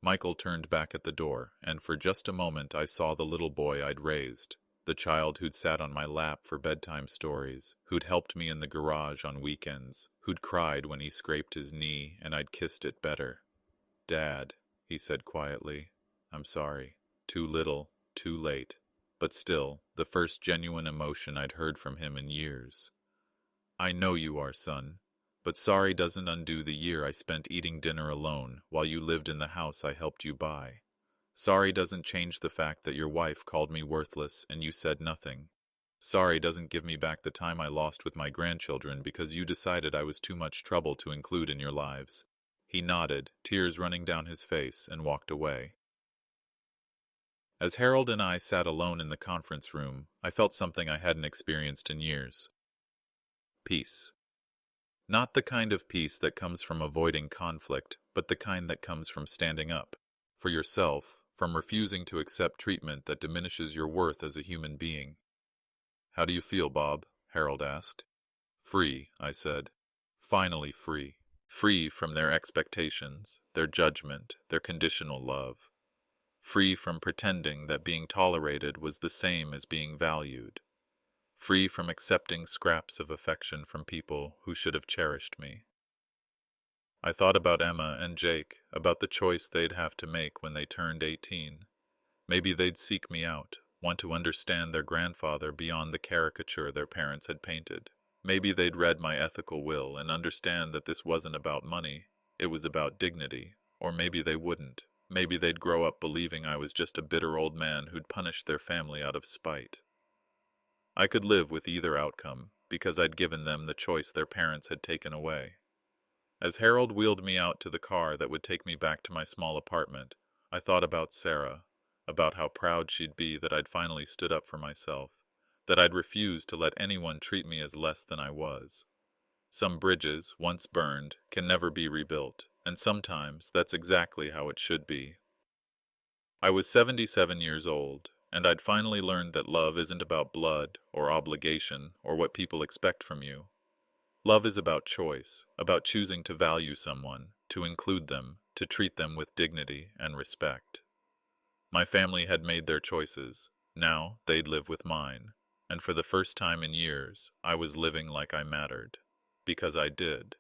Michael turned back at the door, and for just a moment I saw the little boy I'd raised, the child who'd sat on my lap for bedtime stories, who'd helped me in the garage on weekends, who'd cried when he scraped his knee and I'd kissed it better. "Dad," he said quietly, "I'm sorry. Too little, too late." But still, the first genuine emotion I'd heard from him in years. "I know you are, son. But sorry doesn't undo the year I spent eating dinner alone while you lived in the house I helped you buy. Sorry doesn't change the fact that your wife called me worthless and you said nothing. Sorry doesn't give me back the time I lost with my grandchildren because you decided I was too much trouble to include in your lives." He nodded, tears running down his face, and walked away. As Harold and I sat alone in the conference room, I felt something I hadn't experienced in years. Peace. Not the kind of peace that comes from avoiding conflict, but the kind that comes from standing up for yourself, from refusing to accept treatment that diminishes your worth as a human being. "How do you feel, Bob?" Harold asked. "Free," I said. "Finally free. Free from their expectations, their judgment, their conditional love. Free from pretending that being tolerated was the same as being valued. Free from accepting scraps of affection from people who should have cherished me." I thought about Emma and Jake, about the choice they'd have to make when they turned 18. Maybe they'd seek me out, want to understand their grandfather beyond the caricature their parents had painted. Maybe they'd read my ethical will and understand that this wasn't about money, it was about dignity. Or maybe they wouldn't. Maybe they'd grow up believing I was just a bitter old man who'd punished their family out of spite. I could live with either outcome, because I'd given them the choice their parents had taken away. As Harold wheeled me out to the car that would take me back to my small apartment, I thought about Sarah, about how proud she'd be that I'd finally stood up for myself, that I'd refused to let anyone treat me as less than I was. Some bridges, once burned, can never be rebuilt, and sometimes that's exactly how it should be. I was 77 years old, and I'd finally learned that love isn't about blood or obligation or what people expect from you. Love is about choice, about choosing to value someone, to include them, to treat them with dignity and respect. My family had made their choices. Now they'd live with mine. And for the first time in years, I was living like I mattered. Because I did.